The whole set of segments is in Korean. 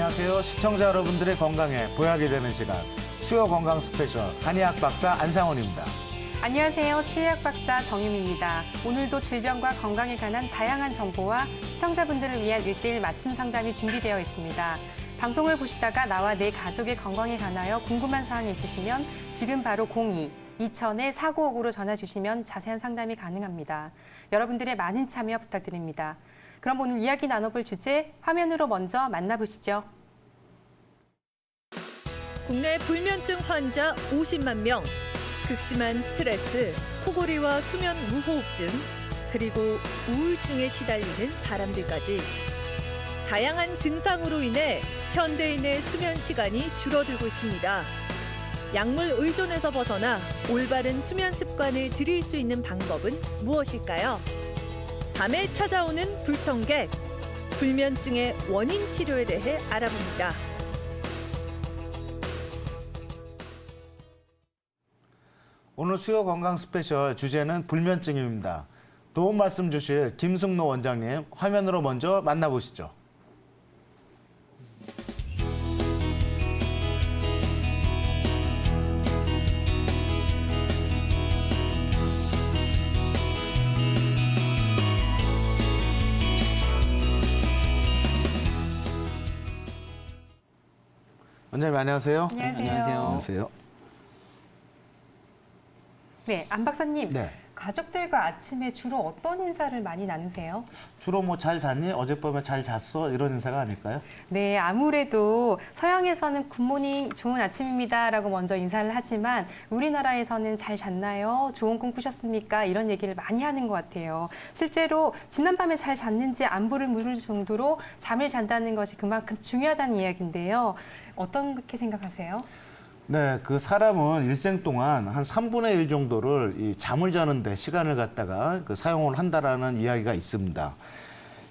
안녕하세요. 시청자 여러분들의 건강에 보약이 되는 시간 수요 건강 스페셜 한의학 박사 안상원입니다. 안녕하세요. 치의학 박사 정유미입니다. 오늘도 질병과 건강에 관한 다양한 정보와 시청자분들을 위한 1:1 맞춤 상담이 준비되어 있습니다. 방송을 보시다가 나와 내 가족의 건강에 관하여 궁금한 사항이 있으시면 지금 바로 02-2000-4959로 전화 주시면 자세한 상담이 가능합니다. 여러분들의 많은 참여 부탁드립니다. 그럼 오늘 이야기 나눠볼 주제 화면으로 먼저 만나보시죠. 국내 불면증 환자 50만 명, 극심한 스트레스, 코골이와 수면 무호흡증, 그리고 우울증에 시달리는 사람들까지 다양한 증상으로 인해 현대인의 수면 시간이 줄어들고 있습니다. 약물 의존에서 벗어나 올바른 수면 습관을 들일 수 있는 방법은 무엇일까요? 밤에 찾아오는 불청객, 불면증의 원인 치료에 대해 알아봅니다. 오늘 수요 건강 스페셜 주제는 불면증입니다. 도움 말씀 주실 김승로 원장님 화면으로 먼저 만나보시죠. 원장님 안녕하세요. 안녕하세요. 안녕하세요. 네, 안 박사님. 네. 가족들과 아침에 주로 어떤 인사를 많이 나누세요? 주로 뭐 잘 잤니? 어젯밤에 잘 잤어? 이런 인사가 아닐까요? 네, 아무래도 서양에서는 굿모닝, 좋은 아침입니다 라고 먼저 인사를 하지만 우리나라에서는 잘 잤나요? 좋은 꿈 꾸셨습니까? 이런 얘기를 많이 하는 것 같아요. 실제로 지난밤에 잘 잤는지 안부를 물을 정도로 잠을 잔다는 것이 그만큼 중요하다는 이야기인데요. 어떻게 생각하세요? 네, 그 사람은 일생 동안 한 3분의 1 정도를 이 잠을 자는데 시간을 갖다가 그 사용을 한다라는 이야기가 있습니다.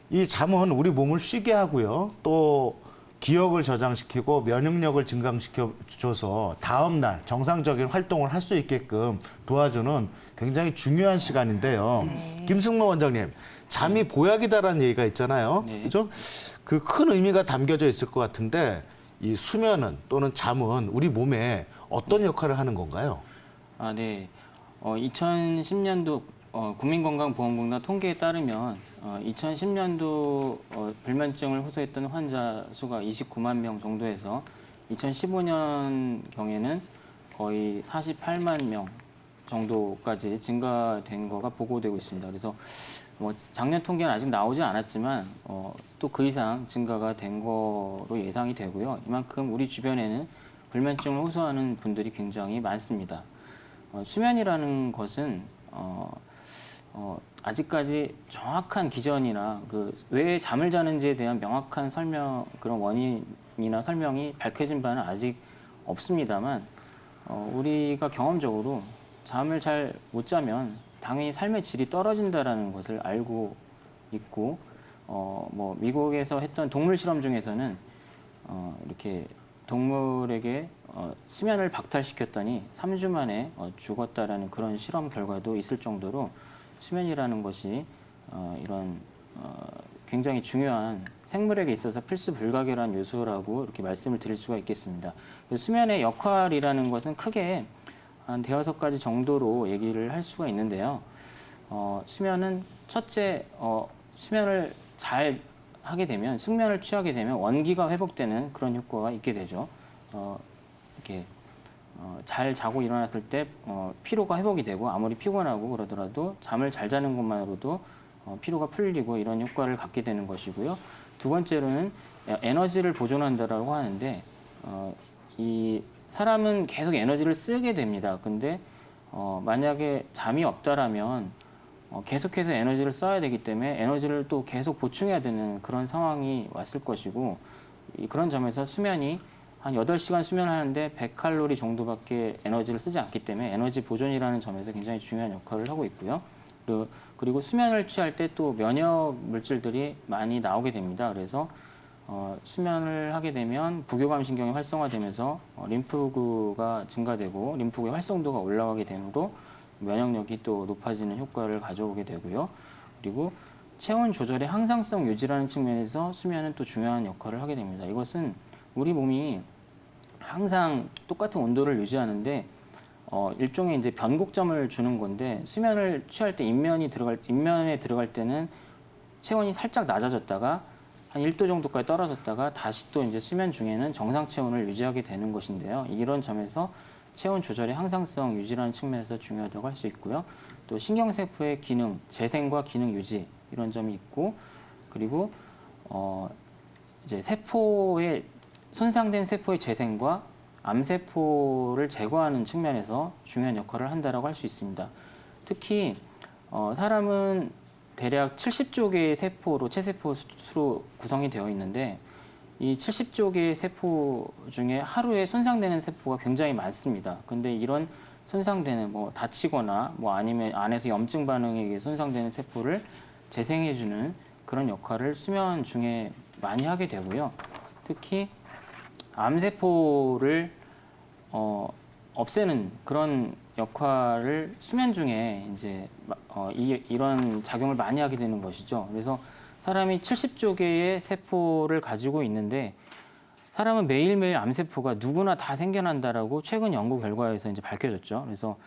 이 잠은 우리 몸을 쉬게 하고요. 또 기억을 저장시키고 면역력을 증강시켜 줘서 다음 날 정상적인 활동을 할 수 있게끔 도와주는 굉장히 중요한 시간인데요. 네. 김승로 원장님, 잠이 보약이다라는 얘기가 있잖아요. 네. 그죠? 그 큰 의미가 담겨져 있을 것 같은데 이 수면은 또는 잠은 우리 몸에 어떤 역할을 하는 건가요? 아, 네. 2010년도 국민건강보험공단 통계에 따르면 2010년도 불면증을 호소했던 환자 수가 29만 명 정도에서 2015년경에는 거의 48만 명 정도까지 증가된 거가 보고되고 있습니다. 그래서 뭐 작년 통계는 아직 나오지 않았지만 또 그 이상 증가가 된 거로 예상이 되고요. 이만큼 우리 주변에는 불면증을 호소하는 분들이 굉장히 많습니다. 수면이라는 것은 아직까지 정확한 기전이나 그 왜 잠을 자는지에 대한 명확한 설명, 그런 원인이나 설명이 밝혀진 바는 아직 없습니다만 우리가 경험적으로 잠을 잘 못 자면 당연히 삶의 질이 떨어진다라는 것을 알고 있고, 뭐 미국에서 했던 동물 실험 중에서는 이렇게 동물에게 수면을 박탈시켰더니 3주 만에 죽었다라는 그런 실험 결과도 있을 정도로 수면이라는 것이 이런 굉장히 중요한 생물에게 있어서 필수 불가결한 요소라고 이렇게 말씀을 드릴 수가 있겠습니다. 수면의 역할이라는 것은 크게 한 5가지 정도로 얘기를 할 수가 있는데요. 수면은 첫째, 수면을 잘 하게 되면, 숙면을 취하게 되면 원기가 회복되는 그런 효과가 있게 되죠. 이렇게 잘 자고 일어났을 때 피로가 회복이 되고 아무리 피곤하고 그러더라도 잠을 잘 자는 것만으로도 피로가 풀리고 이런 효과를 갖게 되는 것이고요. 두 번째로는 에너지를 보존한다라고 하는데 이 사람은 계속 에너지를 쓰게 됩니다. 근데 만약에 잠이 없다라면 계속해서 에너지를 써야 되기 때문에 에너지를 또 계속 보충해야 되는 그런 상황이 왔을 것이고, 그런 점에서 수면이 한 8시간 수면하는데 100칼로리 정도밖에 에너지를 쓰지 않기 때문에 에너지 보존이라는 점에서 굉장히 중요한 역할을 하고 있고요. 그리고 수면을 취할 때 또 면역 물질들이 많이 나오게 됩니다. 그래서 수면을 하게 되면 부교감 신경이 활성화되면서 림프구가 증가되고 림프구의 활성도가 올라가게 되므로 면역력이 또 높아지는 효과를 가져오게 되고요. 그리고 체온 조절의 항상성 유지라는 측면에서 수면은 또 중요한 역할을 하게 됩니다. 이것은 우리 몸이 항상 똑같은 온도를 유지하는데 일종의 이제 변곡점을 주는 건데 수면을 취할 때 인면에 들어갈 때는 체온이 살짝 낮아졌다가 한 1도 정도까지 떨어졌다가 다시 또 이제 수면 중에는 정상 체온을 유지하게 되는 것인데요. 이런 점에서 체온 조절의 항상성 유지라는 측면에서 중요하다고 할 수 있고요. 또 신경세포의 기능, 재생과 기능 유지 이런 점이 있고 그리고 이제 손상된 세포의 재생과 암세포를 제거하는 측면에서 중요한 역할을 한다라고 할 수 있습니다. 특히 사람은 대략 70조 개의 세포로 체세포 수로 구성이 되어 있는데 이 70조 개의 세포 중에 하루에 손상되는 세포가 굉장히 많습니다. 근데 이런 손상되는 다치거나 아니면 안에서 염증 반응에 의해 손상되는 세포를 재생해주는 그런 역할을 수면 중에 많이 하게 되고요. 특히 암세포를 없애는 그런 역할을 수면 중에 이제 이런 작용을 많이 하게 되는 것이죠. 그래서 사람이 70조 개의 세포를 가지고 있는데 사람은 매일매일 암세포가 누구나 다 생겨난다라고 최근 연구 결과에서 이제 밝혀졌죠. 그래서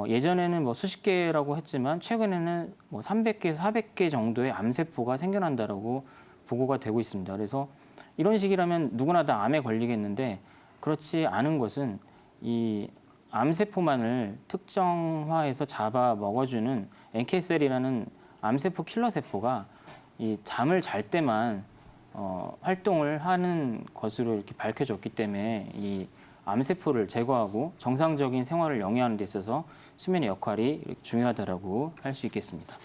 예전에는 수십 개라고 했지만 최근에는 300개에서 400개 정도의 암세포가 생겨난다라고 보고가 되고 있습니다. 그래서 이런 식이라면 누구나 다 암에 걸리겠는데 그렇지 않은 것은 이 암세포만을 특정화해서 잡아 먹어주는 NK셀이라는 암세포 킬러 세포가 이 잠을 잘 때만 활동을 하는 것으로 이렇게 밝혀졌기 때문에 이 암세포를 제거하고 정상적인 생활을 영위하는 데 있어서 수면의 역할이 중요하다라고 할 수 있겠습니다.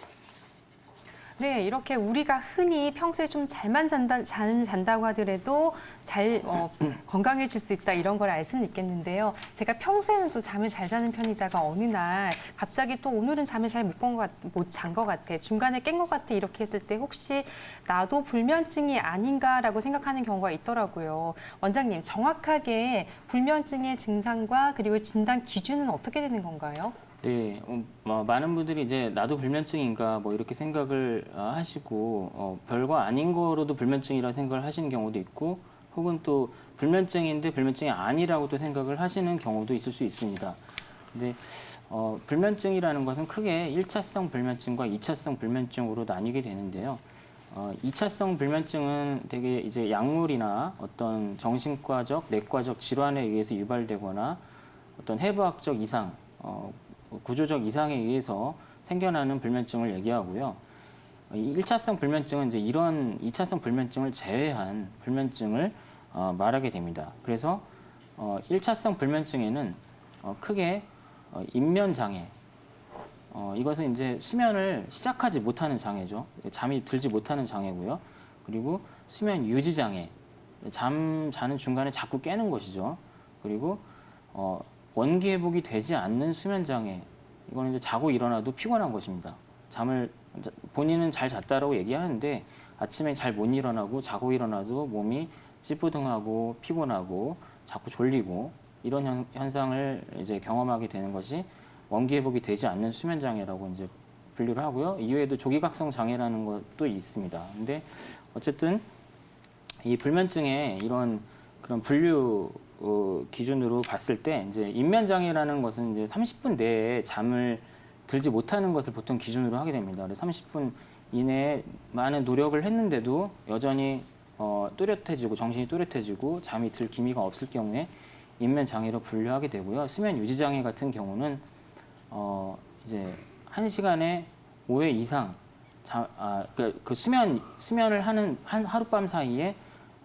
네, 이렇게 우리가 흔히 평소에 좀 잘만 잔다고 하더라도 건강해질 수 있다 이런 걸 알 수는 있겠는데요. 제가 평소에는 또 잠을 잘 자는 편이다가 어느 날 갑자기 또 오늘은 잠을 잘 못 잔 것 같아. 중간에 깬 것 같아. 이렇게 했을 때 혹시 나도 불면증이 아닌가라고 생각하는 경우가 있더라고요. 원장님, 정확하게 불면증의 증상과 그리고 진단 기준은 어떻게 되는 건가요? 네, 많은 분들이 이제 나도 불면증인가 이렇게 생각을 하시고 별거 아닌 거로도 불면증이라 생각을 하시는 경우도 있고 혹은 또 불면증인데 불면증이 아니라고 또 생각을 하시는 경우도 있을 수 있습니다. 근데 불면증이라는 것은 크게 1차성 불면증과 2차성 불면증으로 나뉘게 되는데요. 2차성 불면증은 되게 이제 약물이나 어떤 정신과적, 내과적 질환에 의해서 유발되거나 어떤 해부학적 이상, 구조적 이상에 의해서 생겨나는 불면증을 얘기하고요. 1차성 불면증은 이제 이런 2차성 불면증을 제외한 불면증을 말하게 됩니다. 그래서 1차성 불면증에는 크게 인면장애, 이것은 이제 수면을 시작하지 못하는 장애죠. 잠이 들지 못하는 장애고요. 그리고 수면 유지 장애, 잠 자는 중간에 자꾸 깨는 것이죠. 그리고 원기 회복이 되지 않는 수면 장애, 이거는 이제 자고 일어나도 피곤한 것입니다. 본인은 잘 잤다라고 얘기하는데 아침에 잘 못 일어나고 자고 일어나도 몸이 찌뿌둥하고 피곤하고 자꾸 졸리고 이런 현상을 이제 경험하게 되는 것이 원기 회복이 되지 않는 수면 장애라고 이제 분류를 하고요. 이외에도 조기각성 장애라는 것도 있습니다. 근데 어쨌든 이 불면증의 이런 그런 분류 기준으로 봤을 때 이제 인면장애라는 것은 이제 30분 내에 잠을 들지 못하는 것을 보통 기준으로 하게 됩니다. 그래서 30분 이내에 많은 노력을 했는데도 여전히 또렷해지고 정신이 또렷해지고 잠이 들 기미가 없을 경우에 인면장애로 분류하게 되고요. 수면 유지 장애 같은 경우는 이제 1시간에 5회 이상 그 수면을 하는 하룻밤 사이에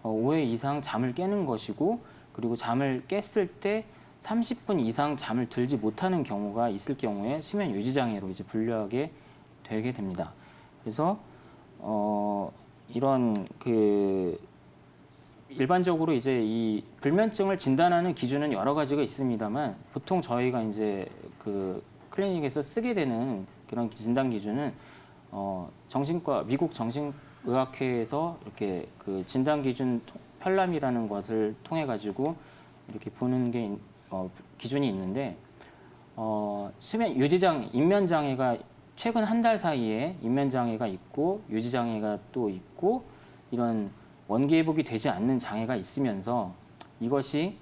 5회 이상 잠을 깨는 것이고 그리고 잠을 깼을 때 30분 이상 잠을 들지 못하는 경우가 있을 경우에 수면 유지 장애로 이제 분류하게 되게 됩니다. 그래서 이런 일반적으로 이제 이 불면증을 진단하는 기준은 여러 가지가 있습니다만 보통 저희가 이제 클리닉에서 쓰게 되는 그런 진단 기준은 미국 정신의학회에서 이렇게 진단 기준 편람이라는 것을 통해 가지고 이렇게 보는 게 기준이 있는데 수면 유지장 인면 장애가 최근 한 달 사이에 인면 장애가 있고 유지 장애가 또 있고 이런 원기 회복이 되지 않는 장애가 있으면서 이것이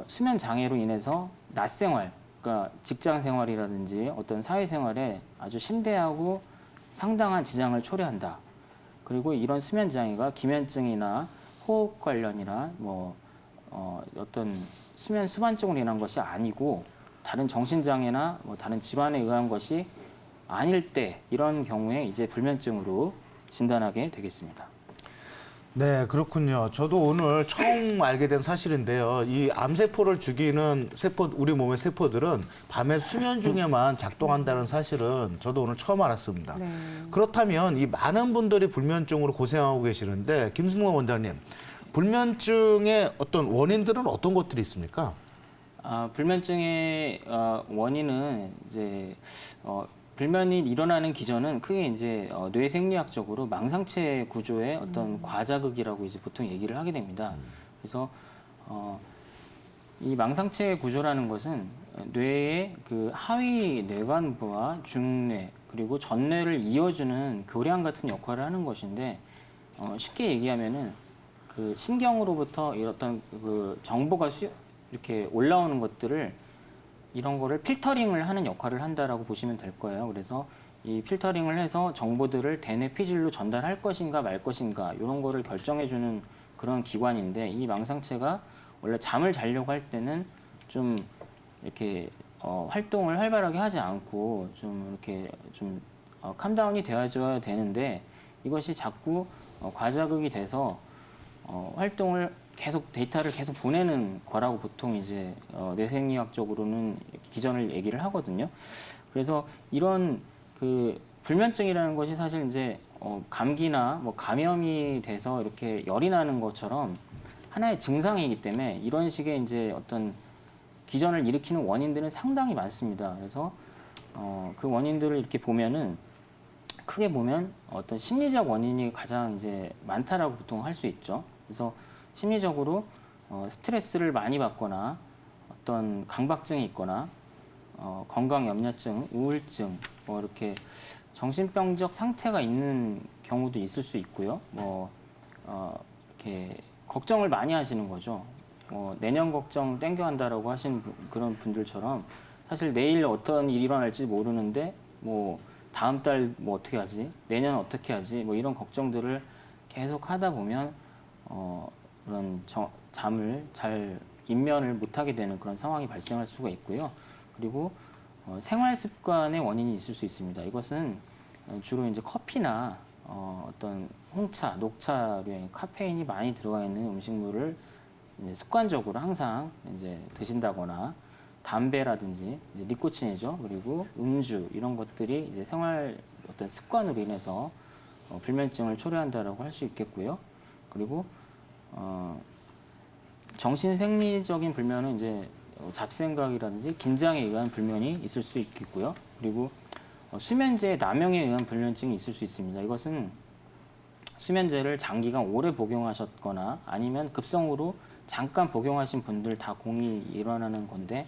수면 장애로 인해서 낮 생활, 그러니까 직장 생활이라든지 어떤 사회 생활에 아주 심대하고 상당한 지장을 초래한다. 그리고 이런 수면 장애가 기면증이나 호흡 관련이나 어떤 수면 수반증으로 인한 것이 아니고 다른 정신 장애나 다른 질환에 의한 것이 아닐 때 이런 경우에 이제 불면증으로 진단하게 되겠습니다. 네, 그렇군요. 저도 오늘 처음 알게 된 사실인데요. 이 암세포를 죽이는 세포, 우리 몸의 세포들은 밤에 수면 중에만 작동한다는 사실은 저도 오늘 처음 알았습니다. 네. 그렇다면 이 많은 분들이 불면증으로 고생하고 계시는데 김승모 원장님, 불면증의 어떤 원인들은 어떤 것들이 있습니까? 불면증의 원인은 이제 불면이 일어나는 기전은 크게 이제 뇌생리학적으로 망상체 구조의 어떤 과자극이라고 이제 보통 얘기를 하게 됩니다. 그래서 이 망상체 구조라는 것은 뇌의 그 하위 뇌관부와 중뇌 그리고 전뇌를 이어주는 교량 같은 역할을 하는 것인데 쉽게 얘기하면은 그 신경으로부터 어떤 그 정보가 이렇게 올라오는 것들을 이런 거를 필터링을 하는 역할을 한다라고 보시면 될 거예요. 그래서 이 필터링을 해서 정보들을 대뇌 피질로 전달할 것인가 말 것인가 이런 거를 결정해주는 그런 기관인데 이 망상체가 원래 잠을 자려고 할 때는 좀 이렇게 활동을 활발하게 하지 않고 좀 이렇게 좀 캄다운이 되어줘야 되는데 이것이 자꾸 과자극이 돼서 활동을 계속 데이터를 계속 보내는 거라고 보통 이제 뇌생리학적으로는 기전을 얘기를 하거든요. 그래서 이런 그 불면증이라는 것이 사실 이제 감기나 감염이 돼서 이렇게 열이 나는 것처럼 하나의 증상이기 때문에 이런 식의 이제 어떤 기전을 일으키는 원인들은 상당히 많습니다. 그래서 그 원인들을 이렇게 보면은 크게 보면 어떤 심리적 원인이 가장 이제 많다라고 보통 할 수 있죠. 그래서 심리적으로 스트레스를 많이 받거나 어떤 강박증이 있거나 건강 염려증, 우울증, 이렇게 정신병적 상태가 있는 경우도 있을 수 있고요. 이렇게 걱정을 많이 하시는 거죠. 내년 걱정 땡겨간다라고 하시는 그런 분들처럼 사실 내일 어떤 일이 일어날지 모르는데 다음 달 어떻게 하지? 내년 어떻게 하지? 이런 걱정들을 계속 하다 보면 그런 잠을 잘 인면을 못하게 되는 그런 상황이 발생할 수가 있고요. 그리고 생활 습관의 원인이 있을 수 있습니다. 이것은 주로 이제 커피나 어떤 홍차, 녹차류의 카페인이 많이 들어가 있는 음식물을 이제 습관적으로 항상 이제 드신다거나 담배라든지 이제 니코틴이죠. 그리고 음주 이런 것들이 이제 생활 어떤 습관으로 인해서 불면증을 초래한다라고 할 수 있겠고요. 그리고 정신 생리적인 불면은 이제 잡생각이라든지 긴장에 의한 불면이 있을 수 있겠고요. 그리고 수면제 남용에 의한 불면증이 있을 수 있습니다. 이것은 수면제를 장기간 오래 복용하셨거나 아니면 급성으로 잠깐 복용하신 분들 다 공이 일어나는 건데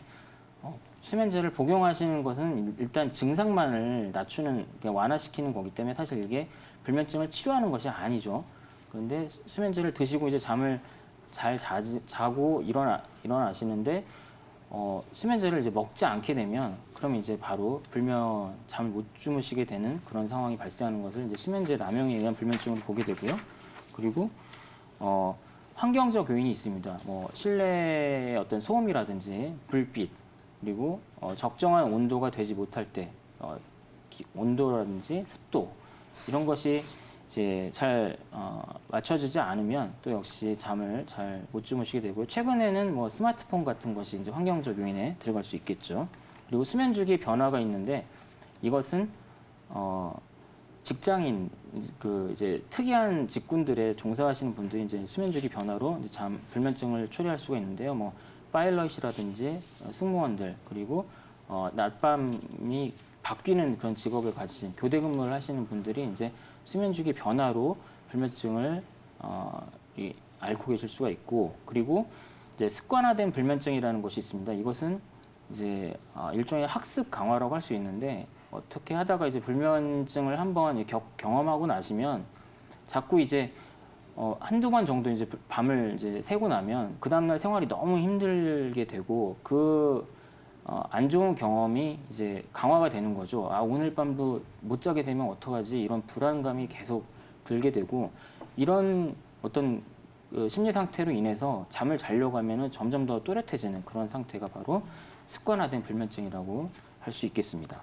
수면제를 복용하시는 것은 일단 증상만을 낮추는 완화시키는 거기 때문에 사실 이게 불면증을 치료하는 것이 아니죠. 그런데 수면제를 드시고 이제 잠을 잘 자고 일어나시는데 수면제를 이제 먹지 않게 되면 그럼 이제 바로 잠을 못 주무시게 되는 그런 상황이 발생하는 것을 이제 수면제 남용에 의한 불면증으로 보게 되고요. 그리고 환경적 요인이 있습니다. 실내의 어떤 소음이라든지 불빛 그리고 적정한 온도가 되지 못할 때 온도라든지 습도 이런 것이 이제 잘 맞춰지지 않으면 또 역시 잠을 잘 못 주무시게 되고요. 최근에는 스마트폰 같은 것이 이제 환경적 요인에 들어갈 수 있겠죠. 그리고 수면 주기 변화가 있는데 이것은 직장인 이제 특이한 직군들에 종사하시는 분들이 이제 수면 주기 변화로 이제 불면증을 초래할 수가 있는데요. 파일럿이라든지 승무원들 그리고 낮밤이 바뀌는 그런 직업을 가지신 교대 근무를 하시는 분들이 이제 수면 주기 변화로 불면증을 앓고 계실 수가 있고 그리고 이제 습관화된 불면증이라는 것이 있습니다. 이것은 이제 일종의 학습 강화라고 할 수 있는데 어떻게 하다가 이제 불면증을 한번 경험하고 나시면 자꾸 이제 한두 번 정도 이제 밤을 이제 새고 나면 그 다음날 생활이 너무 힘들게 되고 안 좋은 경험이 이제 강화가 되는 거죠. 아, 오늘 밤도 못 자게 되면 어떡하지? 이런 불안감이 계속 들게 되고 이런 어떤 그 심리 상태로 인해서 잠을 자려고 하면은 점점 더 또렷해지는 그런 상태가 바로 습관화된 불면증이라고 할 수 있겠습니다.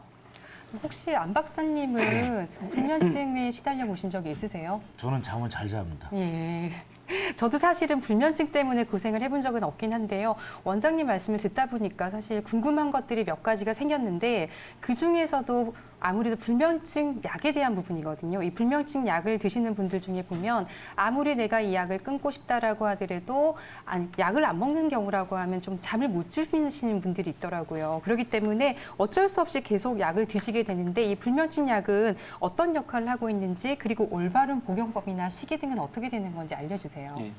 혹시 안 박사님은 불면증에 시달려 보신 적이 있으세요? 저는 잠을 잘 잡니다. 예. 저도 사실은 불면증 때문에 고생을 해본 적은 없긴 한데요. 원장님 말씀을 듣다 보니까 사실 궁금한 것들이 몇 가지가 생겼는데 그중에서도 아무래도 불면증 약에 대한 부분이거든요. 이 불면증 약을 드시는 분들 중에 보면 아무리 내가 이 약을 끊고 싶다라고 하더라도 약을 안 먹는 경우라고 하면 좀 잠을 못 주무시는 분들이 있더라고요. 그렇기 때문에 어쩔 수 없이 계속 약을 드시게 되는데 이 불면증 약은 어떤 역할을 하고 있는지 그리고 올바른 복용법이나 시기 등은 어떻게 되는 건지 알려주세요. 네.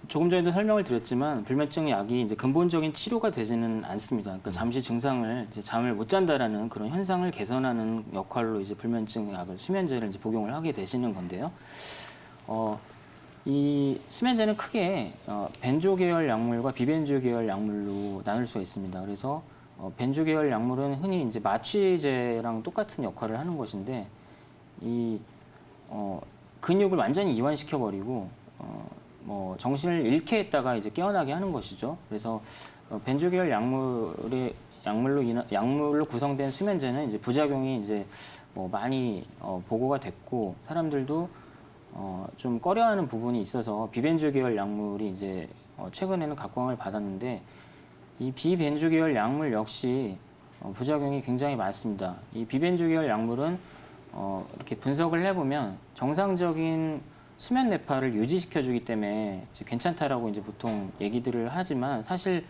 조금 전에도 설명을 드렸지만 불면증 약이 이제 근본적인 치료가 되지는 않습니다. 그러니까 잠시 증상을 이제 잠을 못 잔다라는 그런 현상을 개선하는 역할로 이제 불면증 약을 수면제를 이제 복용을 하게 되시는 건데요. 이 수면제는 크게 벤조 계열 약물과 비벤조 계열 약물로 나눌 수가 있습니다. 그래서 벤조 계열 약물은 흔히 이제 마취제랑 똑같은 역할을 하는 것인데 이 근육을 완전히 이완시켜 버리고 정신을 잃게 했다가 이제 깨어나게 하는 것이죠. 그래서 벤조 계열 약물로 구성된 수면제는 이제 부작용이 이제 많이 보고가 됐고 사람들도 좀 꺼려하는 부분이 있어서 비벤조 계열 약물이 이제 최근에는 각광을 받았는데 이 비벤조 계열 약물 역시 부작용이 굉장히 많습니다. 이 비벤조 계열 약물은 이렇게 분석을 해보면 정상적인 수면 뇌파를 유지시켜주기 때문에 이제 괜찮다라고 이제 보통 얘기들을 하지만 사실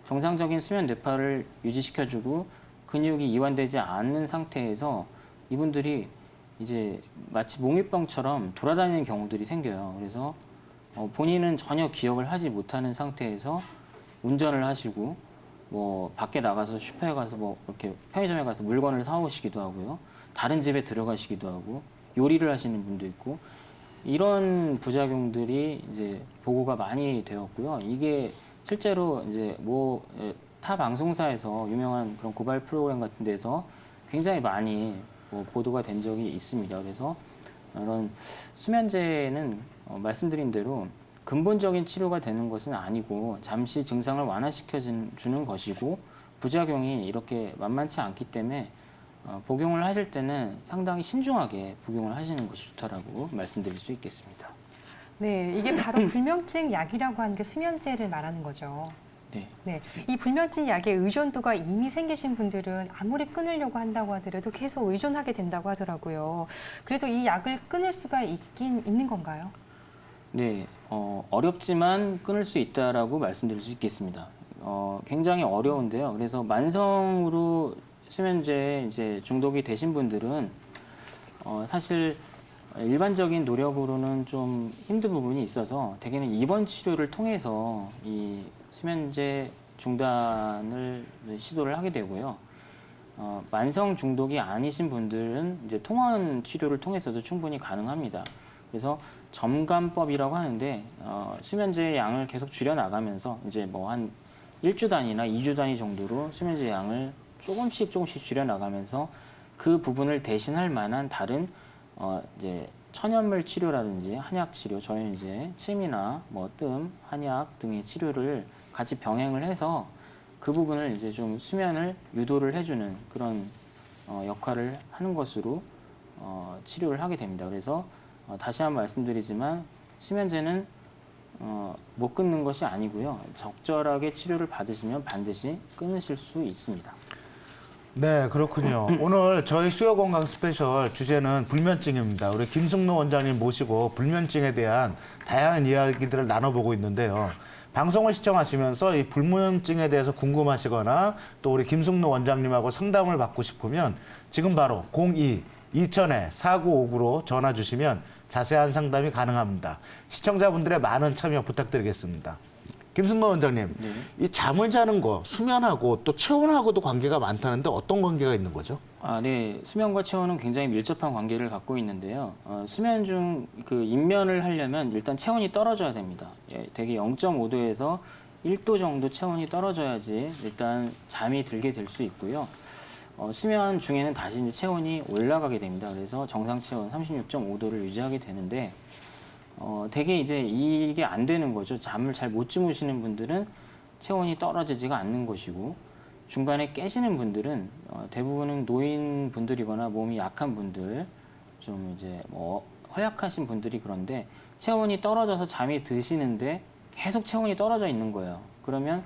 정상적인 수면 뇌파를 유지시켜주고 근육이 이완되지 않는 상태에서 이분들이 이제 마치 몽유병처럼 돌아다니는 경우들이 생겨요. 그래서 본인은 전혀 기억을 하지 못하는 상태에서 운전을 하시고 밖에 나가서 슈퍼에 가서 이렇게 편의점에 가서 물건을 사오시기도 하고요. 다른 집에 들어가시기도 하고 요리를 하시는 분도 있고 이런 부작용들이 이제 보고가 많이 되었고요. 이게 실제로 이제 타 방송사에서 유명한 그런 고발 프로그램 같은 데서 굉장히 많이 보도가 된 적이 있습니다. 그래서 이런 수면제는 말씀드린 대로 근본적인 치료가 되는 것은 아니고 잠시 증상을 완화시켜 주는 것이고 부작용이 이렇게 만만치 않기 때문에 복용을 하실 때는 상당히 신중하게 복용을 하시는 것이 좋다라고 말씀드릴 수 있겠습니다. 네, 이게 바로 불면증 약이라고 하는 게 수면제를 말하는 거죠. 네. 네, 이 불면증 약의 의존도가 이미 생기신 분들은 아무리 끊으려고 한다고 하더라도 계속 의존하게 된다고 하더라고요. 그래도 이 약을 끊을 수가 있는 건가요? 네, 어렵지만 끊을 수 있다라고 말씀드릴 수 있겠습니다. 굉장히 어려운데요. 그래서 만성으로 수면제에 이제 중독이 되신 분들은 사실 일반적인 노력으로는 좀 힘든 부분이 있어서 대개는 입원 치료를 통해서 이 수면제 중단을 시도를 하게 되고요. 만성 중독이 아니신 분들은 이제 통원 치료를 통해서도 충분히 가능합니다. 그래서 점감법이라고 하는데 수면제 양을 계속 줄여 나가면서 이제 한 1주 단위나 2주 단위 정도로 수면제 양을 조금씩 줄여 나가면서 그 부분을 대신할 만한 다른 이제 천연물 치료라든지 한약 치료, 저희는 이제 침이나 뜸, 한약 등의 치료를 같이 병행을 해서 그 부분을 이제 좀 수면을 유도를 해주는 그런 역할을 하는 것으로 치료를 하게 됩니다. 그래서 다시 한번 말씀드리지만 수면제는 못 끊는 것이 아니고요. 적절하게 치료를 받으시면 반드시 끊으실 수 있습니다. 네, 그렇군요. 오늘 저희 수요건강 스페셜 주제는 불면증입니다. 우리 김승로 원장님 모시고 불면증에 대한 다양한 이야기들을 나눠보고 있는데요. 방송을 시청하시면서 이 불면증에 대해서 궁금하시거나 또 우리 김승로 원장님하고 상담을 받고 싶으면 지금 바로 02-2000-4959로 전화 주시면 자세한 상담이 가능합니다. 시청자분들의 많은 참여 부탁드리겠습니다. 김순만 원장님, 네. 이 잠을 자는 거, 수면하고 또 체온하고도 관계가 많다는데 어떤 관계가 있는 거죠? 네. 수면과 체온은 굉장히 밀접한 관계를 갖고 있는데요. 수면 중 그 입면을 하려면 일단 체온이 떨어져야 됩니다. 대개 0.5도에서 1도 정도 체온이 떨어져야지 일단 잠이 들게 될 수 있고요. 수면 중에는 다시 이제 체온이 올라가게 됩니다. 그래서 정상 체온 36.5도를 유지하게 되는데, 대개 이제 이게 안 되는 거죠. 잠을 잘 못 주무시는 분들은 체온이 떨어지지가 않는 것이고, 중간에 깨시는 분들은 대부분은 노인 분들이거나 몸이 약한 분들, 좀 이제 뭐 허약하신 분들이 그런데 체온이 떨어져서 잠이 드시는데 계속 체온이 떨어져 있는 거예요. 그러면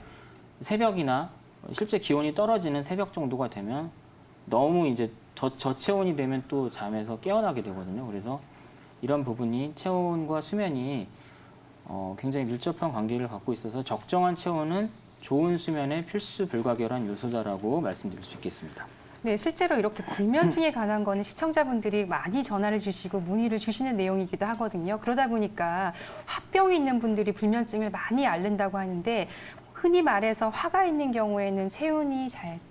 새벽이나 실제 기온이 떨어지는 새벽 정도가 되면 너무 이제 저체온이 되면 또 잠에서 깨어나게 되거든요. 그래서 이런 부분이 체온과 수면이 굉장히 밀접한 관계를 갖고 있어서 적정한 체온은 좋은 수면의 필수 불가결한 요소다라고 말씀드릴 수 있겠습니다. 네, 실제로 이렇게 불면증에 관한 거는 시청자분들이 많이 전화를 주시고 문의를 주시는 내용이기도 하거든요. 그러다 보니까 화병이 있는 분들이 불면증을 많이 앓는다고 하는데 흔히 말해서 화가 있는 경우에는 체온이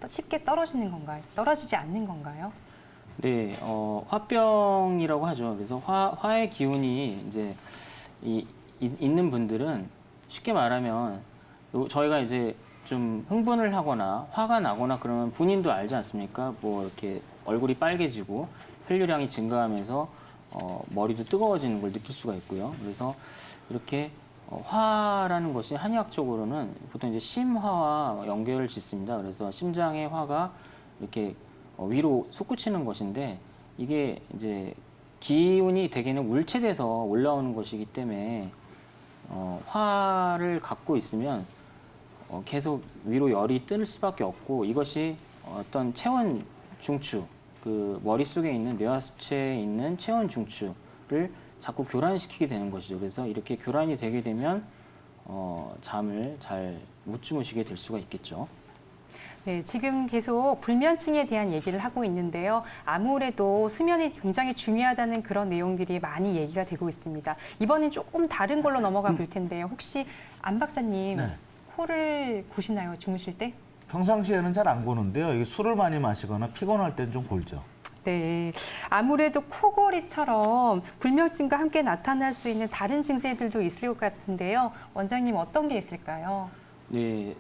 쉽게 떨어지는 건가요? 떨어지지 않는 건가요? 네, 화병이라고 하죠. 그래서 화의 기운이 이제 있는 분들은 쉽게 말하면 저희가 이제 좀 흥분을 하거나 화가 나거나 그러면 본인도 알지 않습니까? 뭐 이렇게 얼굴이 빨개지고 혈류량이 증가하면서 머리도 뜨거워지는 걸 느낄 수가 있고요. 그래서 이렇게 화라는 것이 한의학적으로는 보통 이제 심화와 연결을 짓습니다. 그래서 심장의 화가 이렇게 위로 솟구치는 것인데 이게 이제 기운이 대개는 울체돼서 올라오는 것이기 때문에 화를 갖고 있으면 계속 위로 열이 뜰 수밖에 없고 이것이 어떤 체온 중추, 그 머릿속에 있는 뇌하수체에 있는 체온 중추를 자꾸 교란시키게 되는 것이죠. 그래서 이렇게 교란이 되게 되면 잠을 잘 못 주무시게 될 수가 있겠죠. 네, 지금 계속 불면증에 대한 얘기를 하고 있는데요. 아무래도 수면이 굉장히 중요하다는 그런 내용들이 많이 얘기가 되고 있습니다. 이번엔 조금 다른 걸로 넘어가 볼 텐데요. 혹시 안 박사님 네. 코를 고시나요? 주무실 때? 평상시에는 잘 안 고는데요. 이게 술을 많이 마시거나 피곤할 때는 좀 골죠. 네, 아무래도 코골이처럼 불면증과 함께 나타날 수 있는 다른 증세들도 있을 것 같은데요. 원장님 어떤 게 있을까요? 네,